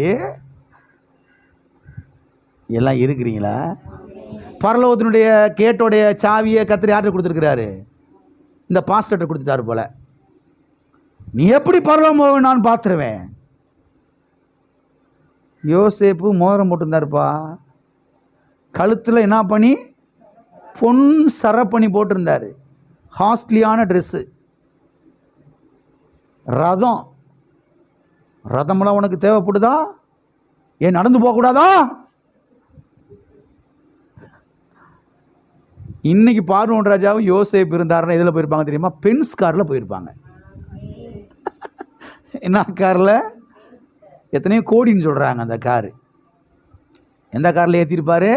எல்லாம் இருக்கிறீங்களா? பரலோகத்தினுடைய கேட்டோடைய சாவியை கத்திரி யார்கிட்ட கொடுத்துருக்கிறாரு? இந்த பாஸ்டர்கிட்ட கொடுத்துட்டாரு போல. நீ எப்படி பரலோகம் நான் பார்த்துருவேன். யோசேப்பு மோதிரம் போட்டிருந்தாருப்பா, கழுத்தில் என்ன பண்ணி? பொன் சரப்பணி போட்டிருந்தாரு, காஸ்ட்லியான ட்ரெஸ்ஸு. ரதம்லாம் உனக்கு தேவைப்படுதா? ஏன் நடந்து போகக்கூடாதா? இன்னைக்கு பார்வோன் ராஜாவும் யோசேப்பு இருந்தாருன்னா எதில் போயிருப்பாங்க தெரியுமா? பென்ஸ் காரில் போயிருப்பாங்க. என்ன காரில்? எத்தனையோ கோடின்னு சொல்கிறாங்க அந்த காரு. எந்த காரில் ஏற்றிருப்பாரு?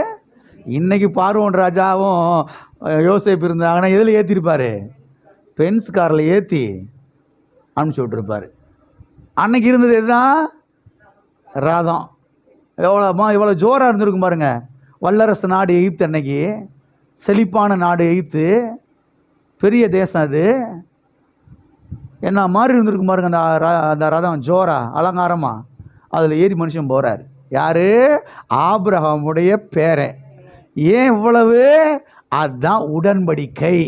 இன்னைக்கு பார்வோன் ராஜாவும் யோசேப்பு இருந்தாங்கன்னா எதில் ஏற்றிருப்பாரு? பென்ஸ் காரில் ஏற்றி அனுப்பிச்சி விட்டுருப்பாரு. அன்னைக்கு இருந்தது இதுதான், ரதம். எவ்வளோ ஜோராக இருந்திருக்கும் பாருங்க. வல்லரசு நாடு எகிப்து, அன்னைக்கு செழிப்பான நாடு எகிப்து, பெரிய தேசம். அது என்ன மாதிரி இருந்திருக்கும் பாருங்க. அந்த ரதம் ஜோரா அலங்காரமா அதில் ஏறி மனுஷன் போகிறார். யாரு? ஆபிரகாமுடைய பேரன். ஏன் இவ்வளவு? அதுதான் உடன்படிக்கை.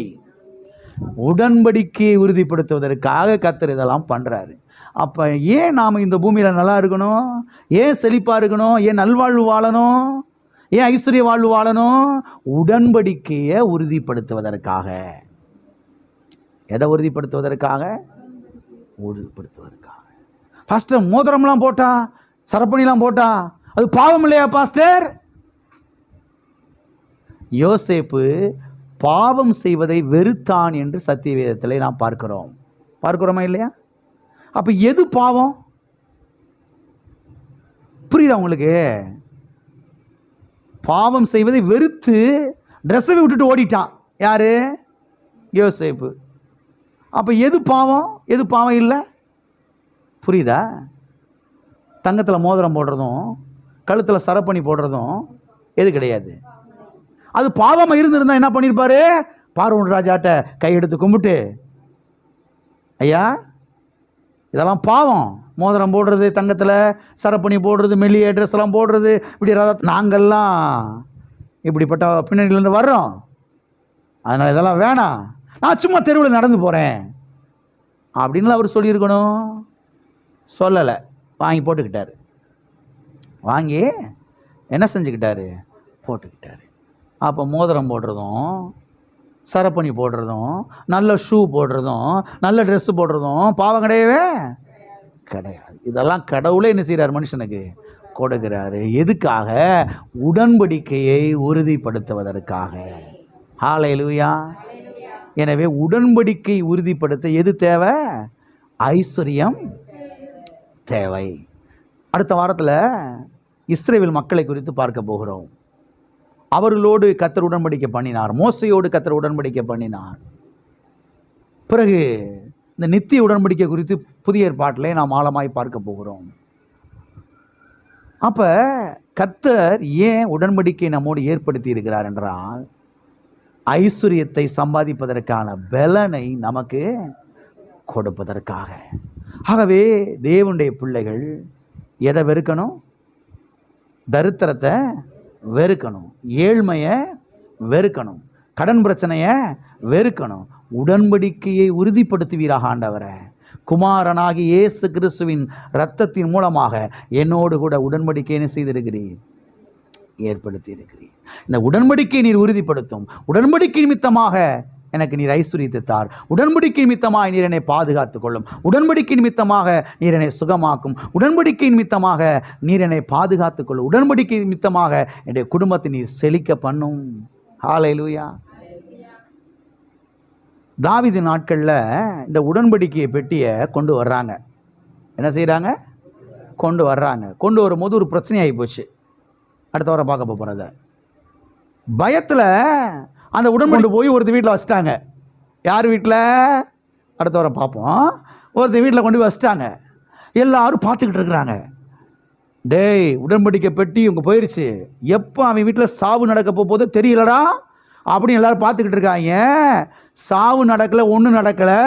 உடன்படிக்கையை உறுதிப்படுத்துவதற்காக கர்த்தர் இதெல்லாம் பண்ணுறாரு. அப்போ ஏன் நாம் இந்த பூமியில் நல்லா இருக்கணும்? ஏன் செழிப்பாக இருக்கணும்? ஏன் நல்வாழ்வு வாழணும்? ஏன் ஐஸ்வர்ய வாழ்வு வாழணும்? உடன்படிக்கையை உறுதிப்படுத்துவதற்காக. எதை உறுதிப்படுத்துவதற்காக? உறுதிப்படுத்துவதற்காக. பாஸ்டர், மோதிரம்லாம் போட்டா, சரப்பணிலாம் போட்டா அது பாவம் இல்லையா பாஸ்டர்? யோசேப்பு பாவம் செய்வதை வெறுத்தான் என்று சத்திய வேதத்தில் நாம் பார்க்கிறோமா இல்லையா? அப்ப எது பாவம்? புரியுதா உங்களுக்கு? பாவம் செய்வதை வெறுத்து ட்ரெஸ்ஸை விட்டுட்டு ஓடிட்டான். யாரு? யோசேப்பு. அப்போ எது பாவம், எது பாவம் இல்லை? புரியுதா? தங்கத்தில் மோதிரம் போடுறதும் கழுத்தில் சரப்பணி போடுறதும் எது கிடையாது. அது பாவமாக இருந்திருந்தா என்ன பண்ணியிருப்பாரு? பார்வோன் ராஜாட்ட கையெடுத்து கும்பிட்டு, ஐயா இதெல்லாம் பாவம், மோதிரம் போடுறது, தங்கத்தில் சரப்பணி போடுறது, மெல்லிய ட்ரெஸ் எல்லாம் போடுறது, இப்படி நாங்கள்லாம் இப்படிப்பட்ட பின்னணியிலேருந்து வர்றோம், அதனால் இதெல்லாம் வேணாம், நான் சும்மா தெருவில் நடந்து போகிறேன் அப்படின்னு அவர் சொல்லியிருக்கணும். சொல்லலை. வாங்கி போட்டுக்கிட்டாரு. வாங்கி என்ன செஞ்சுக்கிட்டாரு? போட்டுக்கிட்டாரு. அப்போ மோதிரம் போடுறதும் சரப்பணி போடுறதும் நல்ல ஷூ போடுறதும் நல்ல ட்ரெஸ்ஸு போடுறதும் பாவம் கிடையவே கிடையாது. இதெல்லாம் கடவுளே என்ன செய்கிறார்? மனுஷனுக்கு கொடுக்கிறாரு. எதுக்காக? உடன்படிக்கையை உறுதிப்படுத்துவதற்காக. ஹல்லேலூயா. எனவே உடன்படிக்கை உறுதிப்படுத்த எது தேவை? ஐஸ்வர்யம் தேவை. அடுத்த வாரத்தில் இஸ்ரவேல் மக்களை குறித்து பார்க்க போகிறோம். அவர்களோடு கர்த்தர் உடன்படிக்கை பண்ணினார். மோசையோடு கர்த்தர் உடன்படிக்கை பண்ணினார். பிறகு இந்த நித்திய உடன்படிக்கை குறித்து புதிய ஏற்பாட்டிலே நாம் ஆழமாய் பார்க்க போகிறோம். அப்ப கர்த்தர் ஏன் உடன்படிக்கை நம்மோடு ஏற்படுத்தி இருக்கிறார் என்றால், ஐஸ்வர்யத்தை சம்பாதிப்பதற்கான பலனை நமக்கு கொடுப்பதற்காக. ஆகவே தேவனுடைய பிள்ளைகள் எதை வெறுக்கணும்? தரித்திரத்தை வெறுக்கணும், ஏழ்மையை வெறுக்கணும், கடன் பிரச்சனையை வெறுக்கணும். உடன்படிக்கையை உறுதிப்படுத்துவீராக ஆண்டவரே. குமாரனாகி இயேசு கிறிஸ்துவின் இரத்தத்தின் மூலமாக என்னோடு கூட உடன்படிக்கையை செய்திருக்கிறீர், ஏற்படுத்தி இருக்கிறீர். இந்த உடன்படிக்கை நீர் உறுதிப்படுத்தும். உடன்படிக்கை நிமித்தமாக எனக்கு நீர் ஐஸ்வர்யத்தை தார். உடன்படிக்கை நிமித்தமாக நீர் என்னை பாதுகாத்துக் கொள்ளும். உடன்படிக்கை நிமித்தமாக நீர் என்னை சுகமாக்கும். உடன்படிக்கை நிமித்தமாக நீர் என்னை பாதுகாத்துக் கொள்ளும். உடன்படிக்கை நிமித்தமாக என்னுடைய குடும்பத்தை நீர் செழிக்க பண்ணும். ஹல்லேலூயா. தாவீது நாட்களில் இந்த உடன்படிக்கையை பெட்டியை கொண்டு வர்றாங்க. என்ன செய்கிறாங்க? கொண்டு வர்றாங்க. கொண்டு வரும்போது ஒரு பிரச்சனையாகி போச்சு. அடுத்த வாரம் பார்க்க போகிறத பயத்தில் அந்த உடன்படி போய் ஒருத்தர் வீட்டில் வச்சுட்டாங்க. யார் வீட்டில்? அடுத்த வாரம் பார்ப்போம். ஒருத்தர் வீட்டில் கொண்டு போய் வச்சுட்டாங்க. எல்லாரும் பார்த்துக்கிட்டு இருக்கிறாங்க. டேய், உடன்படிக்கை பெட்டி உங்க போயிடுச்சு, எப்போ அவன் வீட்டில் சாவு நடக்க போதோ தெரியலடா அப்படின்னு எல்லாரும் பார்த்துக்கிட்டு இருக்காங்க. சாவு நடக்கலை, ஒன்றும் நடக்கலை.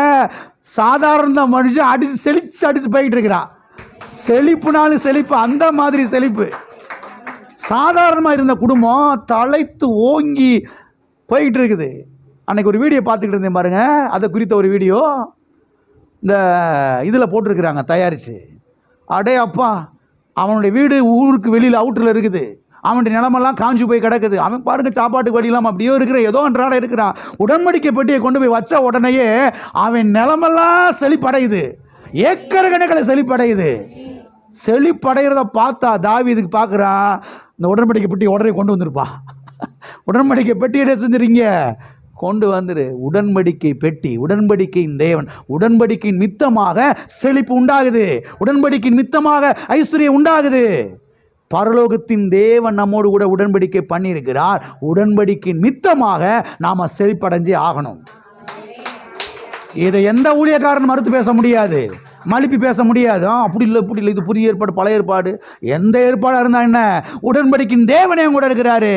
சாதாரண மனுஷன் அடிச்சு அடிச்சு போய்கிட்டு இருக்கிறான். செழிப்புனாலும் செழிப்பு, அந்த மாதிரி செழிப்பு. சாதாரணமாக இருந்த குடும்பம் தலைத்து ஓங்கி போய்கிட்டு இருக்குது. அன்னைக்கு ஒரு வீடியோ பார்த்துக்கிட்டு இருந்தேன் பாருங்க. அதை குறித்த ஒரு வீடியோ இந்த இதில் போட்டிருக்கிறாங்க தயாரித்து. அடே அப்பா, அவனுடைய வீடு ஊருக்கு வெளியில் அவுட்டரில் இருக்குது. அவனுடைய நிலமெல்லாம் காஞ்சி போய் கிடக்குது. அவன் பாருங்க சாப்பாட்டுக்கு வழி இல்லாமல் அப்படியோ இருக்கிற ஏதோ அன்றாட இருக்கிறான். உடன்படிக்கை பெட்டியை கொண்டு போய் வச்ச உடனேயே அவன் நிலமெல்லாம் செழிப்படையுது, ஏக்கர் கணக்கில் செழிப்படையுது. செழிப்படைகிறத பார்த்தா தாவீதுக்கு பார்க்குறான், இந்த உடன்படிக்கை பெட்டி உடனே கொண்டு வந்திருப்பா. உடன்படிக்கை பெட்டி என்ன செஞ்சுறீங்க? கொண்டு வந்துரு. உடன்படிக்கை பெட்டி, உடன்படிக்கையின் தேவன். உடன்படிக்கையின் மித்தமாக செழிப்பு உண்டாகுது, உடன்படிக்கையின் மித்தமாக ஐஸ்வர்யம் உண்டாகுது. பரலோகத்தின் தேவன் நம்மோடு கூட உடன்படிக்கை பண்ணியிருக்கிறார். உடன்படிக்கையின் மித்தமாக நாம செழிப்படைஞ்சே ஆகணும். இதை எந்த ஊழியக்காரன் மறுத்து பேச முடியாது, மலிப்பி பேச முடியாது. அப்படி இல்லை இப்படி இல்லை, இது புதிய ஏற்பாடு பழைய ஏற்பாடு எந்த ஏற்பாடாக இருந்தால் என்ன, உடன்படிக்கையின் தேவனே கூட இருக்கிறாரு,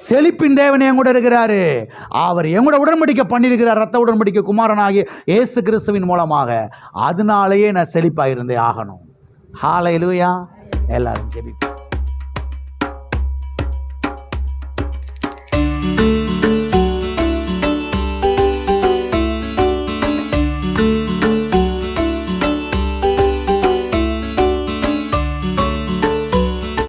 செழிப்பின் தேவனே கூட இருக்கிறாரு. அவர் எங்கூட உடன்படிக்கை பண்ணியிருக்கிறார், ரத்த உடன்படிக்கை குமாரனாகிய இயேசு கிறிஸ்துவின் மூலமாக. அதனாலேயே நான் செழிப்பாக இருந்தே ஆகணும். ஹல்லேலூயா. எல்லாரும் ஜெபிப்போம்.